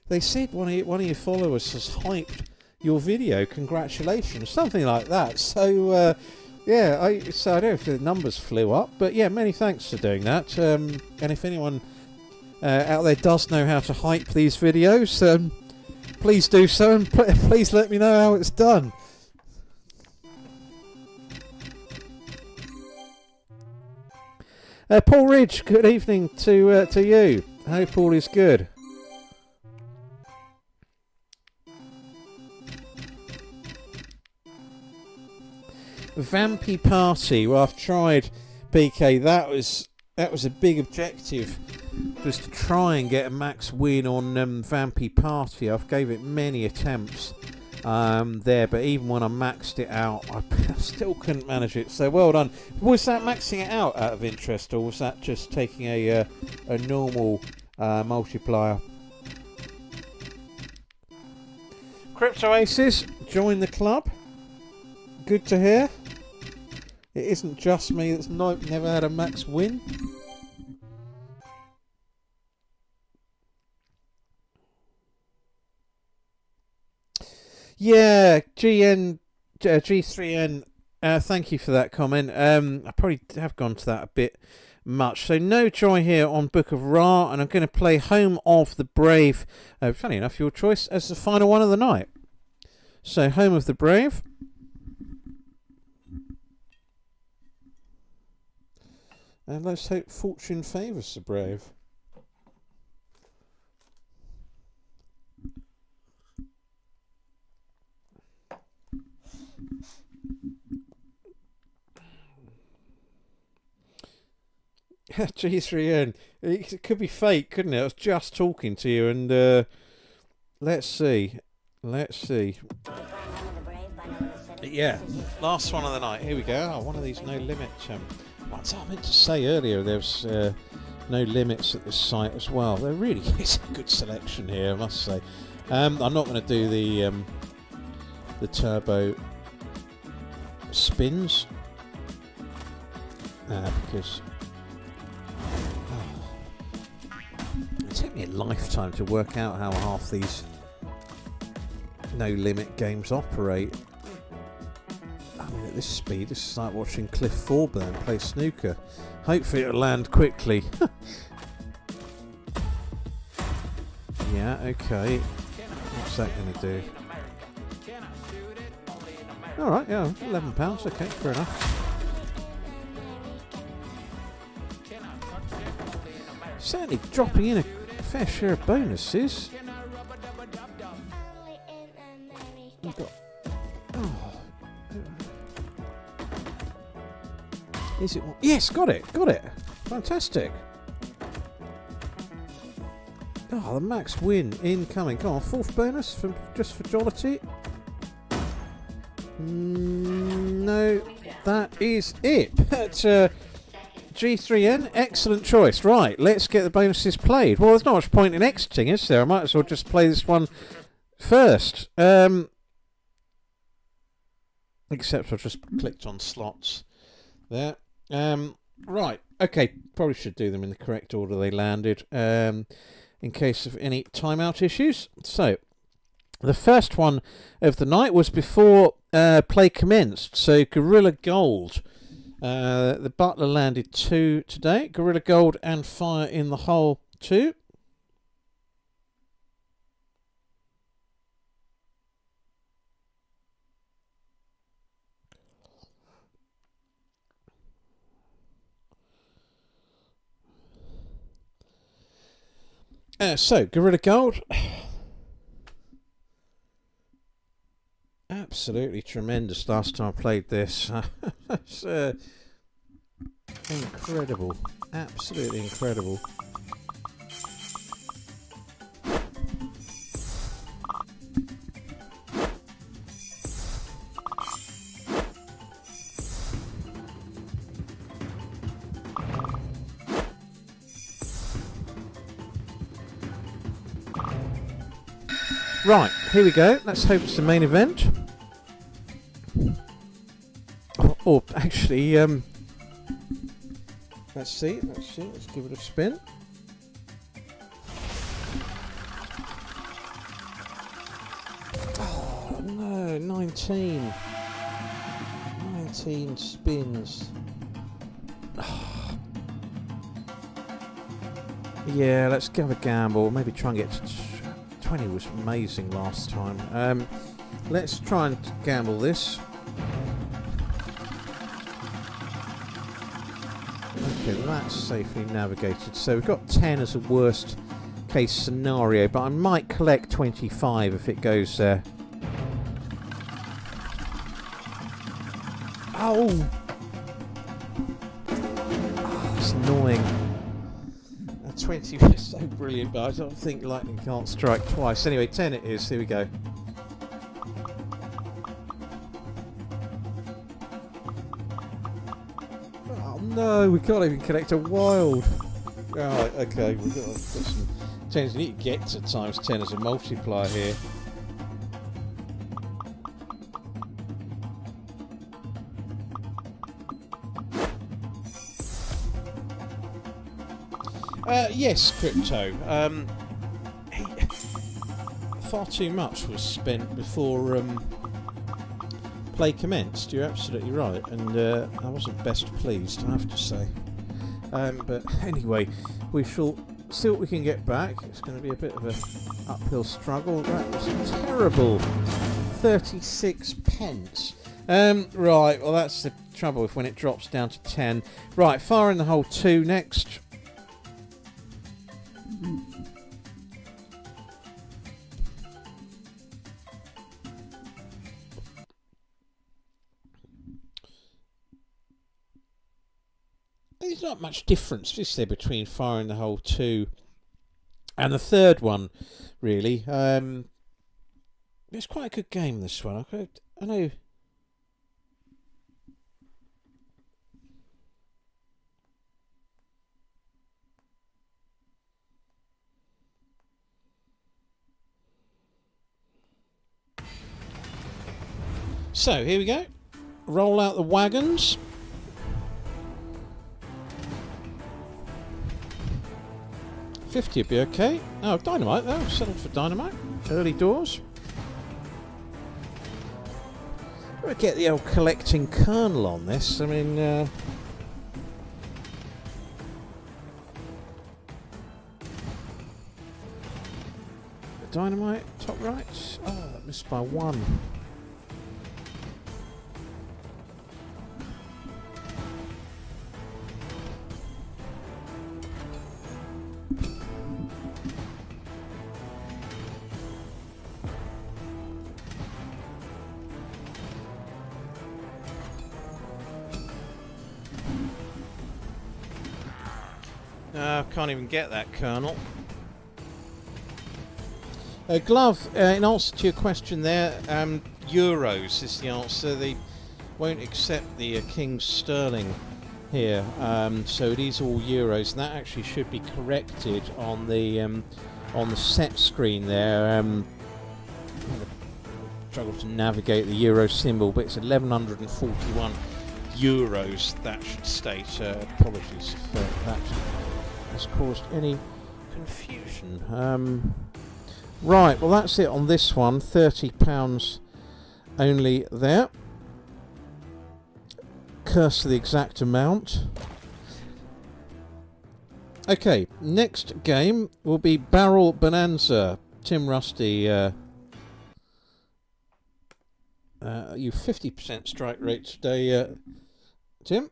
Speaker 1: They said one of your followers has hyped your video. Congratulations, something like that. So yeah, I don't know if the numbers flew up, but yeah, many thanks for doing that. And if anyone out there does know how to hype these videos, please do so, and please let me know how it's done. Paul Ridge, good evening to you. I hope all is good. Vampy Party. Well, I've tried, PK. That was a big objective, was to try and get a max win on Vampy Party. I've gave it many attempts there, but even when I maxed it out, I still couldn't manage it. So well done. Was that maxing it out of interest, or was that just taking a normal multiplier? Crypto Aces, join the club. Good to hear. It isn't just me that's never had a max win. Yeah, G3N, thank you for that comment. I probably have gone to that a bit much. So no joy here on Book of Ra, and I'm going to play Home of the Brave. Funny enough, your choice as the final one of the night. So Home of the Brave. And let's hope fortune favours the brave. G3N. It could be fake, couldn't it? I was just talking to you, and let's see. Yeah, last one of the night. Here we go. Oh, one of these no limits. What I meant to say earlier, there's no limits at this site as well. There really is a good selection here, I must say. I'm not going to do the turbo spins because it took me a lifetime to work out how half these no limit games operate. I mean, at this speed, this is like watching Cliff Thorburn play snooker. Hopefully it'll land quickly. Yeah, okay. What's that going to do? Alright, yeah, £11. Okay, fair enough. Certainly dropping in a fair share of bonuses. We've got... Oh. Is it... Yes, got it! Fantastic! Oh, the max win incoming. Come on, fourth bonus just for jollity. No, that is it. That's G3N, excellent choice. Right, let's get the bonuses played. Well, there's not much point in exiting, is there? I might as well just play this one first. Except I've just clicked on slots there. Right, okay, probably should do them in the correct order they landed. In case of any timeout issues. So, the first one of the night was before play commenced. So, Gorilla Gold. The Butler landed 2 today. Gorilla Gold and Fire in the Hole 2. So, Gorilla Gold. Absolutely tremendous last time I played this. It's incredible. Absolutely incredible. Right, here we go. Let's hope it's the main event. Or actually, let's see. Let's give it a spin. Oh no, 19 spins. Yeah, let's give a gamble. Maybe try and get to 20 was amazing last time. Let's try and gamble this. Okay, that's safely navigated. So we've got 10 as a worst case scenario, but I might collect 25 if it goes there. Oh! Oh, that's annoying. 20 is so brilliant, but I don't think lightning can't strike twice. Anyway, 10 it is. Here we go. Oh no, we can't even collect a wild. Right, okay, we've got some 10s. We need to get to times 10 as a multiplier here. Yes, Crypto. Far too much was spent before play commenced. You're absolutely right, and I wasn't best pleased, I have to say. But anyway, we shall see what we can get back. It's going to be a bit of an uphill struggle. That was terrible. 36 pence. Right, well that's the trouble with when it drops down to 10. Right, Fire in the Hole 2 next. There's not much difference, is there, between Fire in the Hole 2 and the third one, really. It's quite a good game, this one. I know. So, here we go. Roll out the wagons. $50 would be okay. Oh, dynamite though. Settled for dynamite. Early doors. We'll get the old collecting kernel on this. I mean, dynamite, top right. Oh, that missed by 1. Can't even get that kernel. Glove, in answer to your question there, euros is the answer. They won't accept the King Sterling here, so it is all euros, and that actually should be corrected on the set screen there. Struggle to navigate the euro symbol, but it's 1141 euros. That should state. Apologies if that has caused any confusion. Right, well that's it on this one. £30 only there. Curse the exact amount. Okay, next game will be Barrel Bonanza. Tim Rusty, you 50% strike rate today, Tim.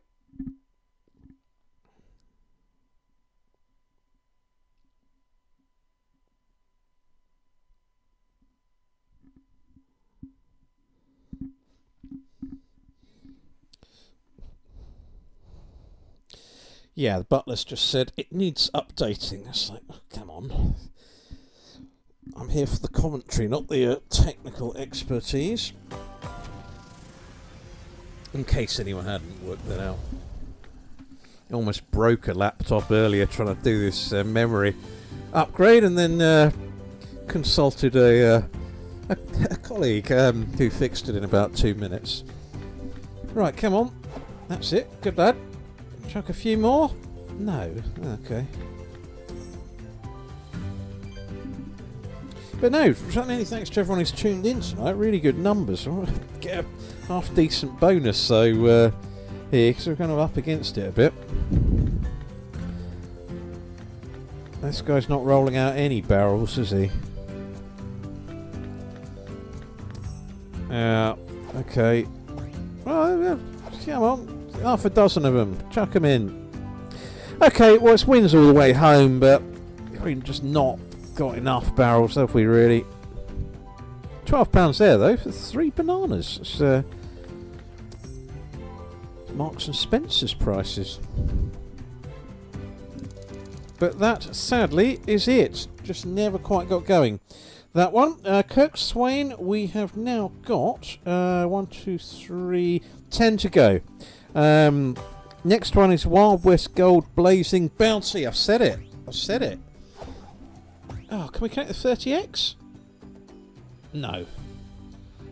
Speaker 1: Yeah, the butler's just said it needs updating. It's like, oh, come on. I'm here for the commentary, not the technical expertise. In case anyone hadn't worked that out. I almost broke a laptop earlier trying to do this memory upgrade, and then consulted a a colleague who fixed it in about 2 minutes. Right, come on. That's it. Good lad. Chuck a few more? No. Okay. But no, many thanks to everyone who's tuned in tonight. Really good numbers. Get a half decent bonus, so here, because we're kind of up against it a bit. This guy's not rolling out any barrels, is he? Okay. Well, come on. Half a dozen of them. Chuck them in. Okay, well, it's wins all the way home, but we've just not got enough barrels, have we, really? £12 there, though, for 3 bananas. It's Marks and Spencer's prices. But that, sadly, is it. Just never quite got going. That one. Kirk Swain, we have now got 1, 2, 3, 10 to go. Next one is Wild West Gold Blazing Bounty. I've said it. Oh, can we connect the 30X? No. I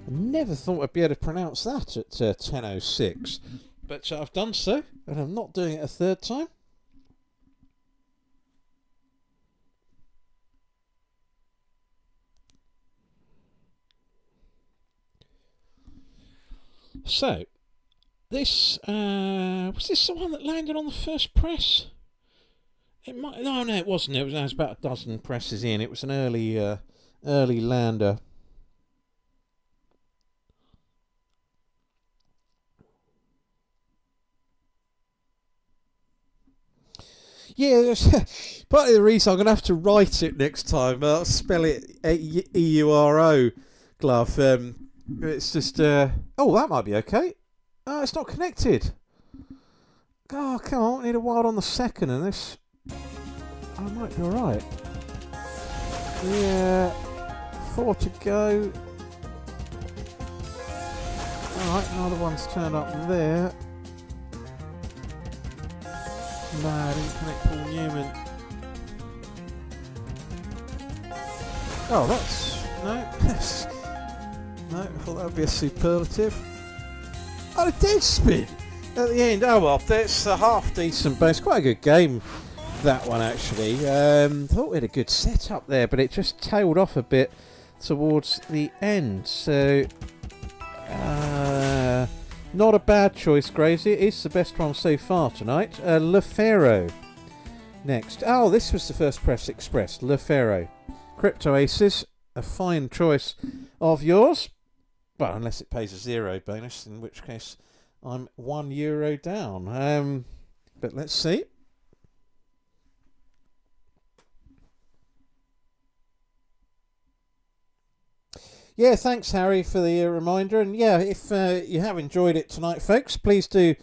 Speaker 1: never thought I'd be able to pronounce that at 10:06. But I've done so, and I'm not doing it a third time. So, this, was this the one that landed on the first press? It might, no, it wasn't. It was about a dozen presses in. It was an early lander. Yeah, part of the reason I'm going to have to write it next time. I'll spell it E-U-R-O, glove. It's just, oh, that might be okay. Oh, it's not connected. Oh, come on, I need a wild on the second and this. I might be alright. Yeah, 4 to go. Alright, another one's turned up there. No, I didn't connect Paul Newman. Oh, that's... no. No, I thought that would be a superlative. Oh, a dead spin at the end. Oh well, that's a half decent, but it's quite a good game, that one actually. Thought we had a good setup there, but it just tailed off a bit towards the end. So, not a bad choice, Grazy. It is the best one so far tonight. Lefero next. Oh, this was the first press express. Lefero. Crypto Aces, a fine choice of yours. Well, unless it pays a 0 bonus, in which case I'm €1 down. But let's see. Yeah, thanks, Harry, for the reminder. And yeah, if you have enjoyed it tonight, folks, please do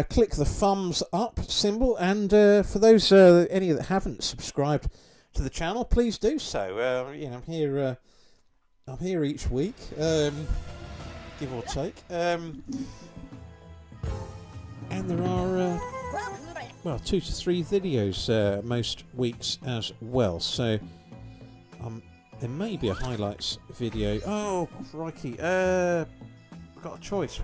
Speaker 1: click the thumbs up symbol. And for those any that haven't subscribed to the channel, please do so. You know, I'm here each week, give or take. And there are well, 2 to 3 videos most weeks as well. So there may be a highlights video. Oh, crikey. We've got a choice.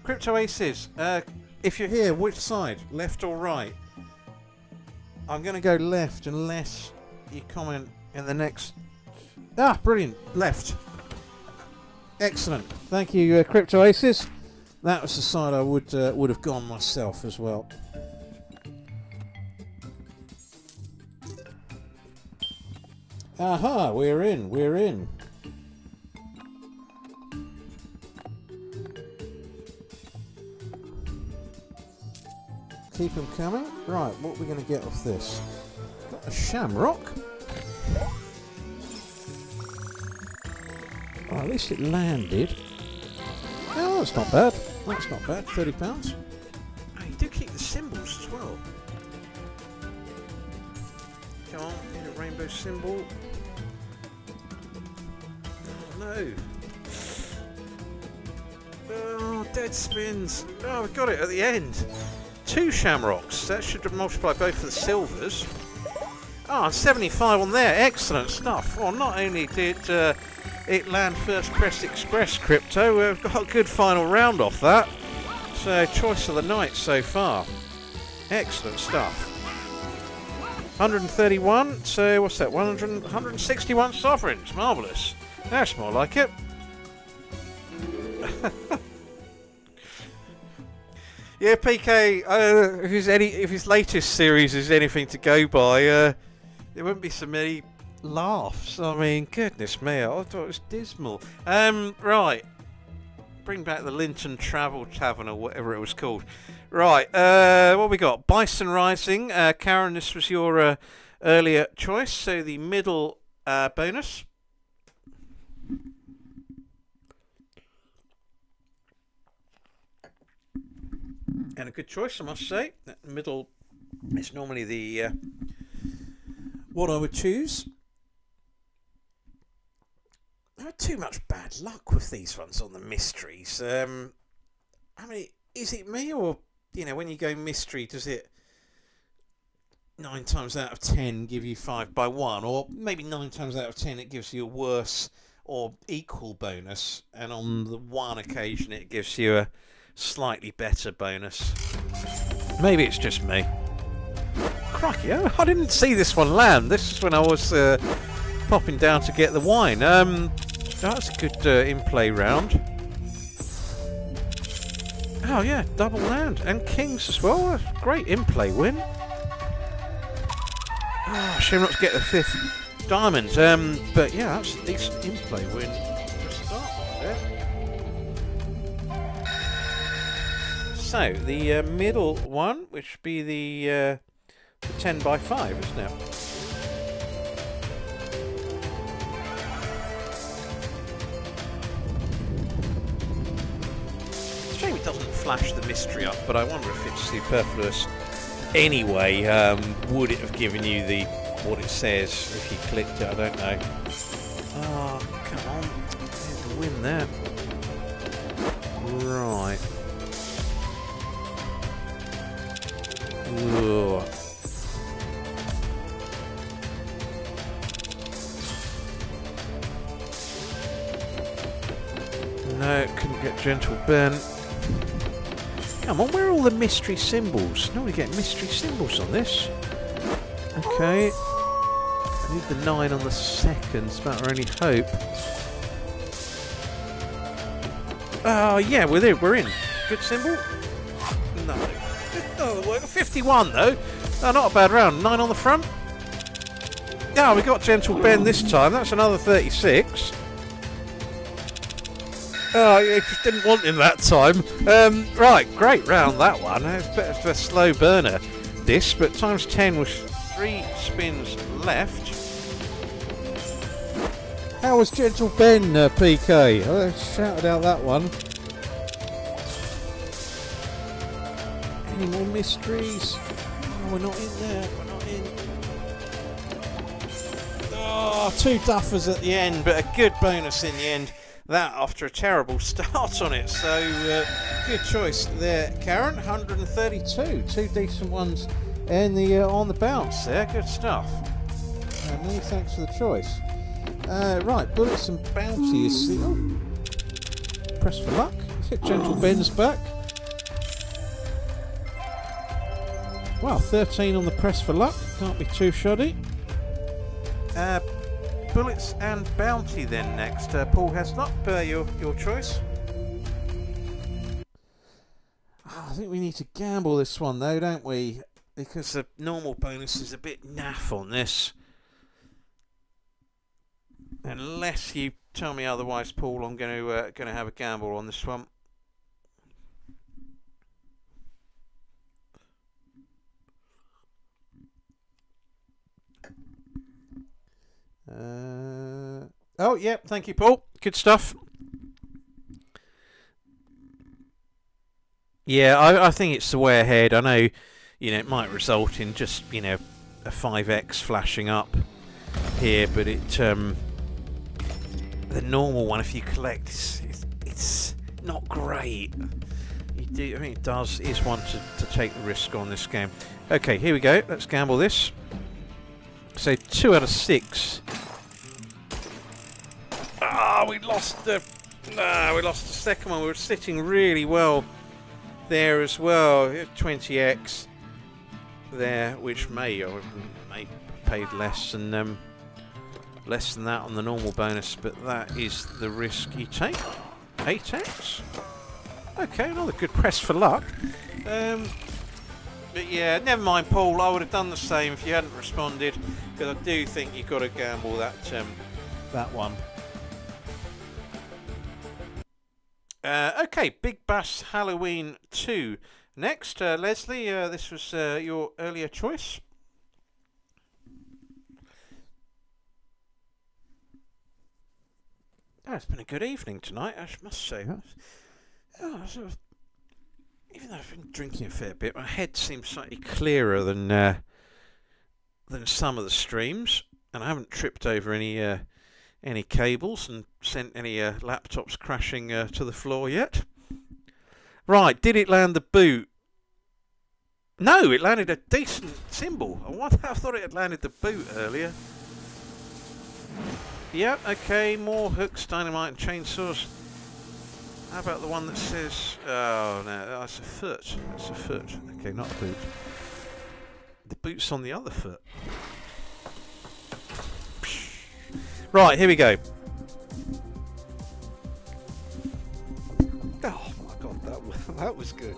Speaker 1: Crypto Aces. If you're here, which side? Left or right? I'm going to go left unless you comment in the next... Ah, brilliant. Left. Excellent. Thank you, Crypto Aces. That was the side I would have gone myself as well. Aha, we're in. Keep them coming. Right, what are we going to get off this? Got a shamrock. Oh, at least it landed. Oh, that's not bad. That's not bad. £30. Oh, you do keep the symbols as well. Come on, need a rainbow symbol. Oh no. Oh, dead spins. Oh, we got it at the end. 2 shamrocks. That should multiply both of the silvers. Ah, 75 on there. Excellent stuff. Well, not only did it land First Press Express Crypto, we've got a good final round off that. So, choice of the night so far. Excellent stuff. 131, so what's that? 161 sovereigns. Marvellous. That's more like it. Yeah, PK, if his latest series is anything to go by, there wouldn't be so many laughs. I mean, goodness me, I thought it was dismal. Right. Bring back the Linton Travel Tavern or whatever it was called. Right, what we got? Bison Rising. Karen, this was your earlier choice, so the middle bonus. And a good choice, I must say. That middle is normally the what I would choose. Not too much bad luck with these ones on the mysteries. I mean, is it me, or when you go mystery, does it 9 times out of 10 give you 5 by 1, or maybe 9 times out of 10 it gives you a worse or equal bonus, and on the one occasion it gives you a slightly better bonus? Maybe it's just me. Crikey, I didn't see this one land. This is when I was popping down to get the wine. That's a good in-play round. Oh yeah, double land. And kings as well. That's a great in-play win. Oh, shame not to get the 5th diamond. But yeah, that's a decent in-play win to start with there. So, the middle one, which would be the 10 by 5, isn't it? Shame it doesn't flash the mystery up, but I wonder if it's superfluous anyway. Would it have given you what it says if you clicked it? I don't know. Oh, come on. There's the win there. Right. Ooh. No, couldn't get Gentle Ben. Come on, where are all the mystery symbols? Normally get mystery symbols on this. Okay. I need the 9 on the second. It's about our only hope. Oh, yeah, we're in. Good symbol? No. Oh, 51 though. Oh, not a bad round. 9 on the front. Yeah, we got Gentle Ben this time. That's another 36. Oh, you just didn't want him that time. Right, great round that one. It's better for a slow burner, this, but times 10 was 3 spins left. How was Gentle Ben, PK? I shouted out that one. Any more mysteries? Oh, we're not in there. We're not in. Oh, 2 duffers at the end, but a good bonus in the end. That after a terrible start on it. So, good choice there, Karen. 132. 2 decent ones in the on the bounce there. Good stuff. Many thanks for the choice. Right, bullets and bounties. Oh. Press for luck. Gentle Ben's back. Wow, 13 on the press for luck. Can't be too shoddy. Bullets and bounty then next. Paul Heslop, your choice. Oh, I think we need to gamble this one though, don't we? Because the normal bonus is a bit naff on this. Unless you tell me otherwise, Paul, I'm going to have a gamble on this one. Oh, yeah, thank you, Paul. Good stuff. Yeah, I think it's the way ahead. I know, it might result in just, a 5x flashing up here, but the normal one, if you collect, it's not great. I think it is one to take the risk on this game. Okay, here we go. Let's gamble this. So 2 out of 6. We lost the... No, we lost the second one. We were sitting really well there as well. 20x there, which may paid less than that on the normal bonus, but that is the risk you take. 8x. Okay, another good press for luck. But yeah, never mind, Paul. I would have done the same if you hadn't responded, because I do think you've got to gamble that one. Okay, Big Bass Halloween 2. Next, Leslie, this was your earlier choice. Oh, it's been a good evening tonight, I must say. Even though I've been drinking a fair bit, my head seems slightly clearer than some of the streams, and I haven't tripped over any cables and sent any laptops crashing to the floor yet. Right, did it land the boot? No, it landed a decent symbol. I thought it had landed the boot earlier. Yep, okay, more hooks, dynamite and chainsaws. How about the one that says... Oh, no, that's a foot. That's a foot. Okay, not a boot. The boot's on the other foot. Right, here we go. Oh my god, that was good.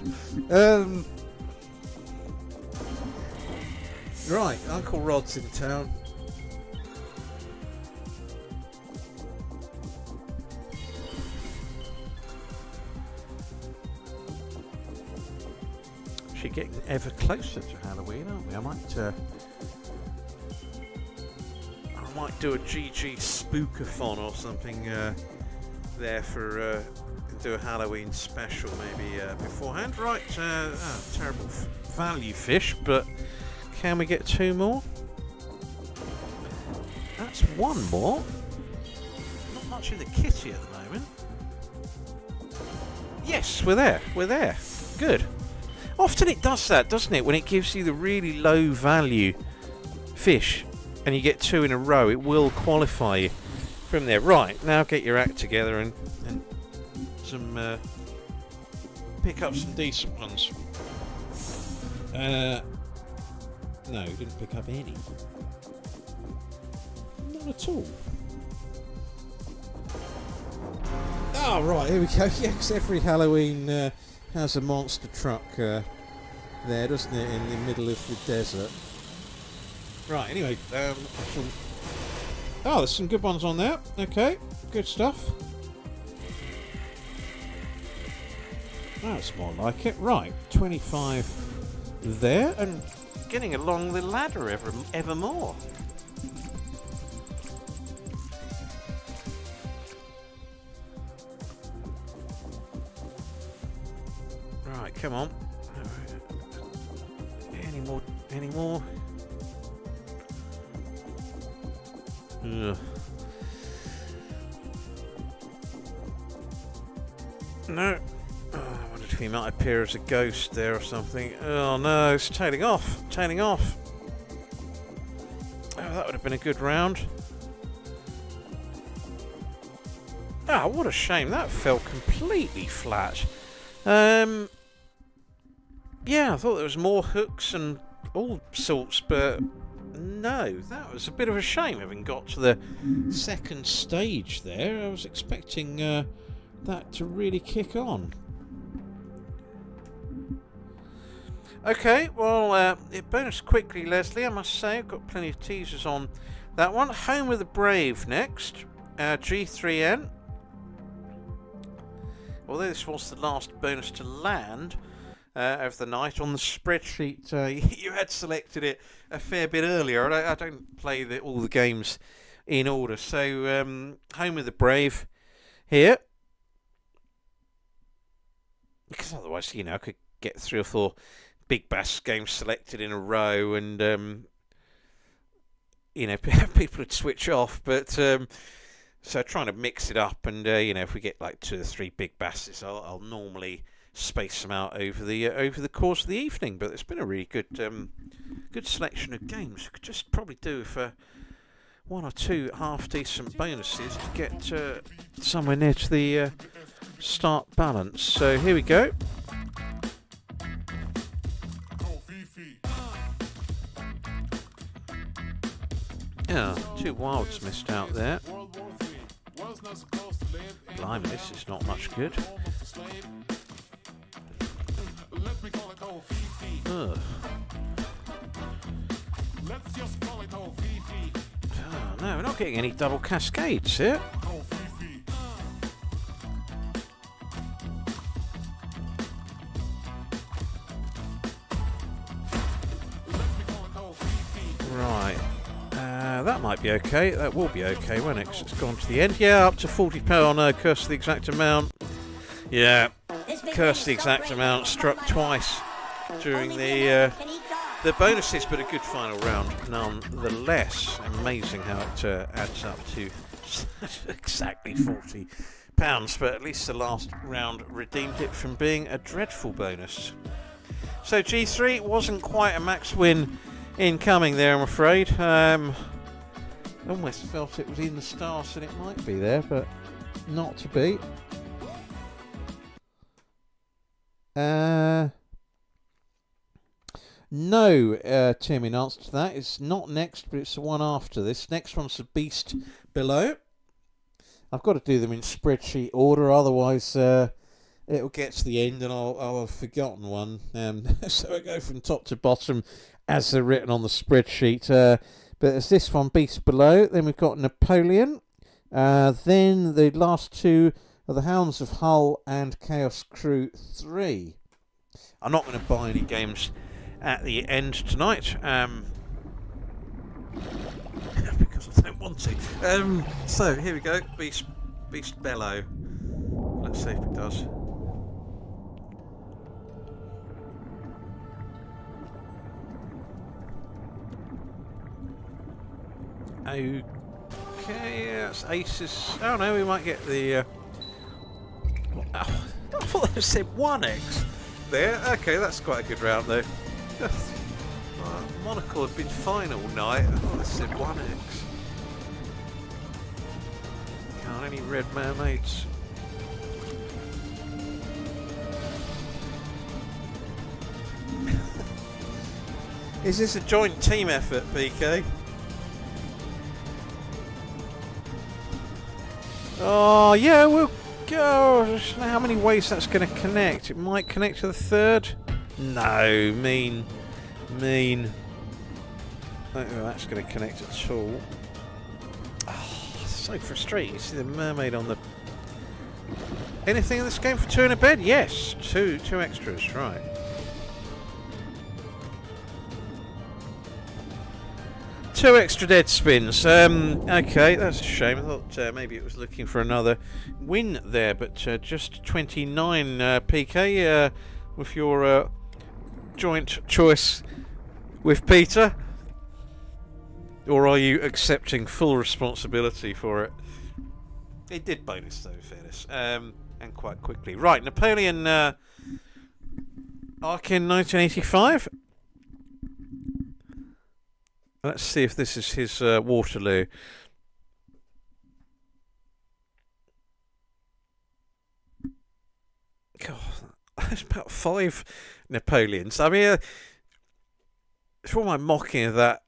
Speaker 1: Right, Uncle Rod's in town. Actually getting ever closer to Halloween, aren't we? I might do a GG spookathon or something there for do a Halloween special maybe beforehand. Right, terrible value fish, but can we get 2 more? That's 1 more. Not much in the kitty at the moment. Yes, we're there. We're there. Good. Often it does that, doesn't it? When it gives you the really low value fish and you get 2 in a row, it will qualify you from there. Right, now get your act together and some pick up some decent ones. No, didn't pick up any. Not at all. Oh, right, here we go. Yes, every Halloween has a monster truck there, doesn't it, in the middle of the desert. Right, anyway, oh, there's some good ones on there. Okay, good stuff. That's more like it. Right, 25 there, and getting along the ladder ever more. Right, come on. Any more? Ugh. No. Oh, I wondered if he might appear as a ghost there or something. Oh no, it's tailing off. Tailing off. Oh, that would have been a good round. Ah, what a shame. That fell completely flat. Yeah, I thought there was more hooks and all sorts, but no, that was a bit of a shame having got to the second stage there. I was expecting that to really kick on. Okay, well, it bonus quickly, Leslie, I must say. I've got plenty of teasers on that one. Home with the Brave next. G3N. Although this was the last bonus to land of the night on the spreadsheet, you had selected it a fair bit earlier. I don't play all the games in order. So, Home with the Brave here. Because otherwise, you know, I could get 3 or 4 Big Bass games selected in a row and, you know, people would switch off. But, so trying to mix it up and, you know, if we get like 2 or 3 Big Basses, I'll normally space them out over the course of the evening. But it's been a really good good selection of games. Could just probably do for one or two half-decent bonuses to get somewhere near to the start balance. So here we go. Yeah, 2 wilds missed out there. Blimey, this is not much good. Ugh. Oh, no, we're not getting any double cascades here. Right. That might be okay. That will be okay, won't it? 'Cause it's gone to the end. Yeah, up to £40 on Curse of the Exact Amount. Yeah, Curse of the Exact Amount struck twice during the bonuses, but a good final round nonetheless. Amazing how it adds up to exactly £40, but at least the last round redeemed it from being a dreadful bonus. So G3 wasn't quite a max win incoming there, I'm afraid. Almost felt it was in the stars and it might be there, but not to be. No, Tim, in answer to that, it's not next, but it's the one after this. Next one's the Beast Below. I've got to do them in spreadsheet order, otherwise it'll get to the end and I'll have forgotten one. So I go from top to bottom as they're written on the spreadsheet. But there's this one, Beast Below. Then we've got Napoleon. Then the last two are the Hounds of Hull and Chaos Crew 3. I'm not going to buy any games at the end tonight because I don't want to. So here we go, Beast Bellow. Let's see if it does. Okay, that's aces. Oh no, we might get the. I thought they said 1x there. Okay, that's quite a good round though. Monaco had been fine all night. I thought they said 1x. Can't any red mermaids. Is this a joint team effort, PK? Oh, yeah, we'll go. I don't know how many ways that's going to connect. It might connect to the third. No, mean. I don't think that's going to connect at all. Oh, so frustrating. You see the mermaid on the... Anything in this game for 2 in a bed? Yes, two extras, right. Two extra dead spins. Okay, that's a shame. I thought maybe it was looking for another win there, but just 29 PK with your joint choice with Peter. Or are you accepting full responsibility for it? It did bonus though, in fairness, and quite quickly. Right, Napoleon Arkin 1985. Let's see if this is his Waterloo. God, that's about 5 Napoleons. I mean, for all my mocking of that,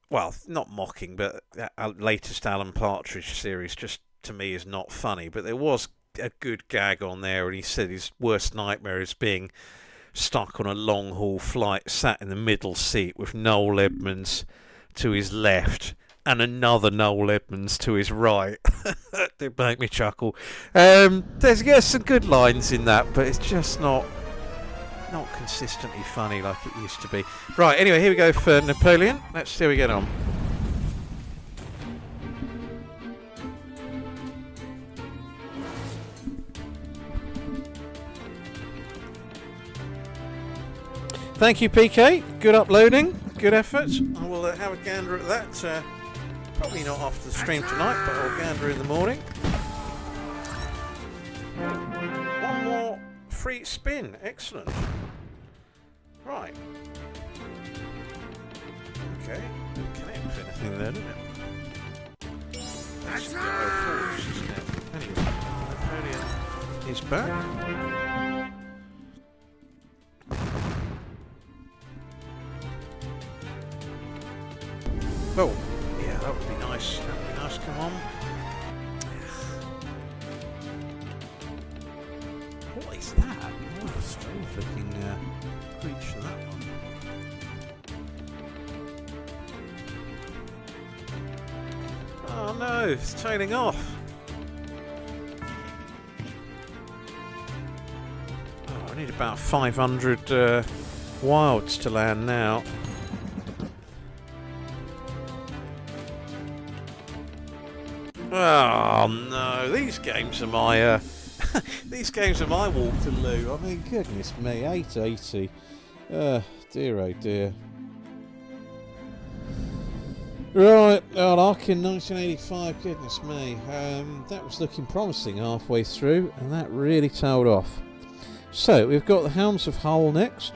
Speaker 1: well, not mocking, but that latest Alan Partridge series just, to me, is not funny. But there was a good gag on there, and he said his worst nightmare is being stuck on a long-haul flight, sat in the middle seat with Noel Edmonds to his left and another Noel Edmonds to his right. That did make me chuckle. There's some good lines in that, but it's just not consistently funny like it used to be. Right, anyway, here we go for Napoleon. Let's see how we get on. Thank you, PK. Good uploading. Good effort. I will have a gander at that. Probably not after the stream tonight, but I'll gander in the morning. One more free spin. Excellent. Right. Okay. Didn't connect with anything there, did it? That's force, isn't it? Anyway, Napoleon is back. Oh, yeah, that would be nice. That would be nice. Come on. What is that? What a strange looking creature, that one. Oh no, it's tailing off. Oh, I need about 500 wilds to land now. Oh no, these games are my these games are my Waterloo. I mean, goodness me, 880. Dear oh dear. Right, Larkin 1985, goodness me. That was looking promising halfway through, and that really tailed off. So, we've got the Hounds of Hull next.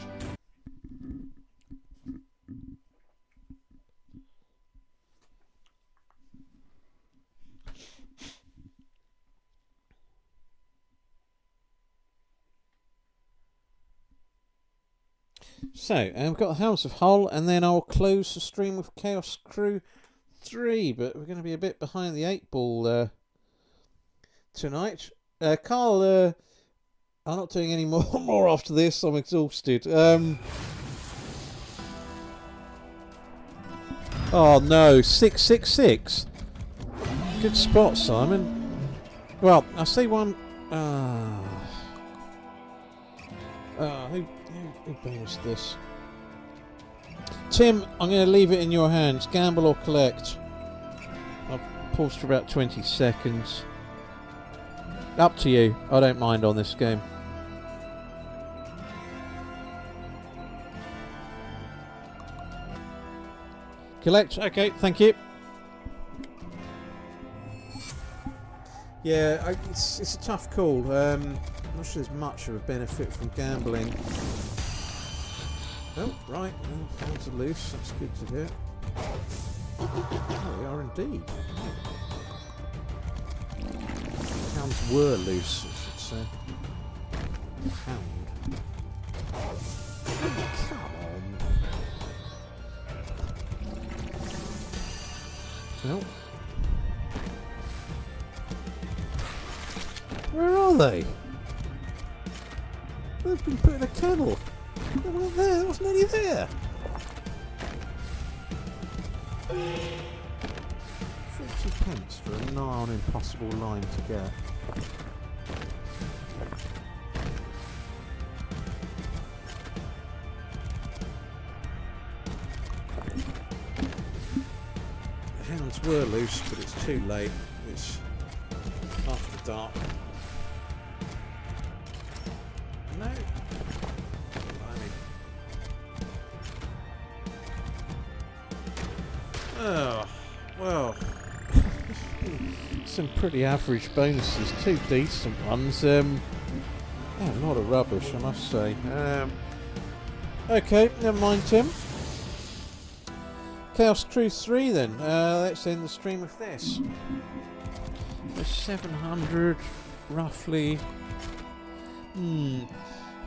Speaker 1: So, we've got the Hounds of Hull, and then I'll close the stream with Chaos Crew 3, but we're going to be a bit behind the 8-ball tonight. Carl, I'm not doing any more after this, I'm exhausted. Oh no, 666. Good spot, Simon. Well, I see one. Who bonused this? Tim, I'm going to leave it in your hands. Gamble or collect. I'll pause for about 20 seconds. Up to you. I don't mind on this game. Collect. Okay, thank you. Yeah, it's a tough call. I'm not sure there's much of a benefit from gambling. Oh, right. Well, hounds are loose. That's good to hear. Oh, they are indeed. Hounds were loose, I should say. Hound. Oh, come on. No. Where are they? They've been put in a kennel. They weren't there. There wasn't any there. 40 pence for a nigh on impossible line to get. The hounds were loose, but it's too late. It's after dark. No. Oh, well, some pretty average bonuses, two decent ones. Yeah, a lot of rubbish, I must say. Okay, never mind, Tim. Chaos Crew 3 then. Let's end the stream with this. There's 700, roughly.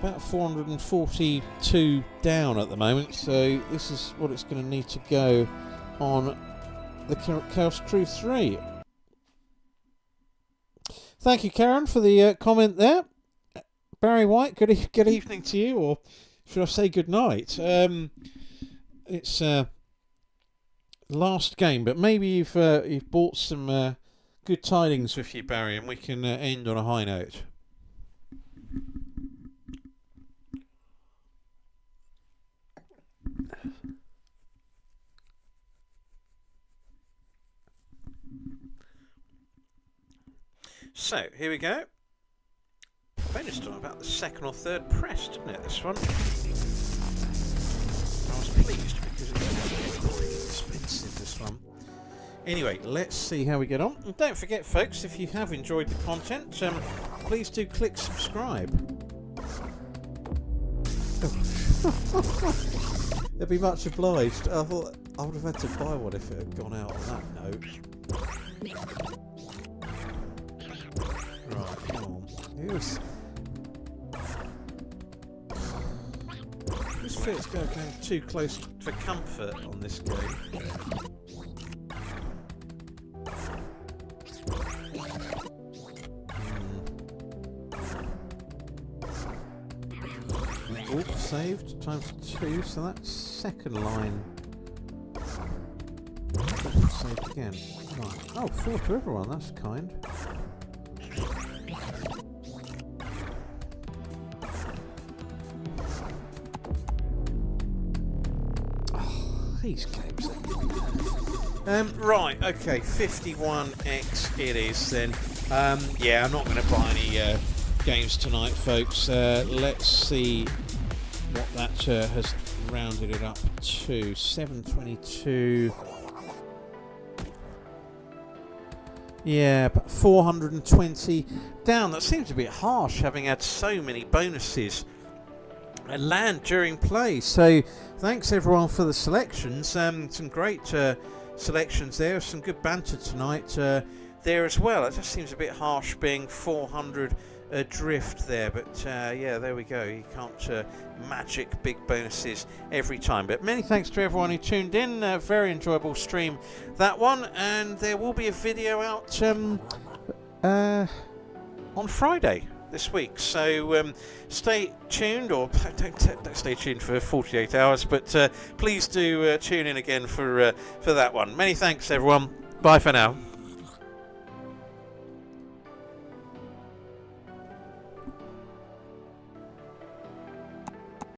Speaker 1: About 442 down at the moment, so this is what it's going to need to go on the Chaos Crew 3. Thank you, Karen, for the comment there. Barry White, good evening to you, or should I say good night? It's last game, but maybe you've bought some good tidings with you, Barry, and we can end on a high note. So, here we go. Bonus time about the second or third press, didn't it, this one? I was pleased because it's quite expensive, this one. Anyway, let's see how we get on. And don't forget, folks, if you have enjoyed the content, please do click subscribe. They'll be much obliged. I thought
Speaker 2: I would have had to buy one if it had gone out on that note. Right, come on. Here's... This fit's going too close for comfort on this game. Oh, saved. Times 2, so that's second line. Saved again. Right. Oh, 4 to everyone, that's kind. Oh, these games. Right, okay, 51x it is then. Yeah, I'm not going to buy any games tonight, folks. Let's see what that has rounded it up to. 722. Yeah, but 420 down. That seems a bit harsh, having had so many bonuses land during play. So thanks everyone for the selections. Some great selections there. Some good banter tonight there as well. It just seems a bit harsh being 400 adrift there, but yeah, there we go. You can't magic big bonuses every time. But many thanks to everyone who tuned in. Very enjoyable stream, that one. And there will be a video out on Friday this week, so stay tuned, or don't stay tuned for 48 hours, but please do tune in again for that one. Many thanks everyone. Bye for now.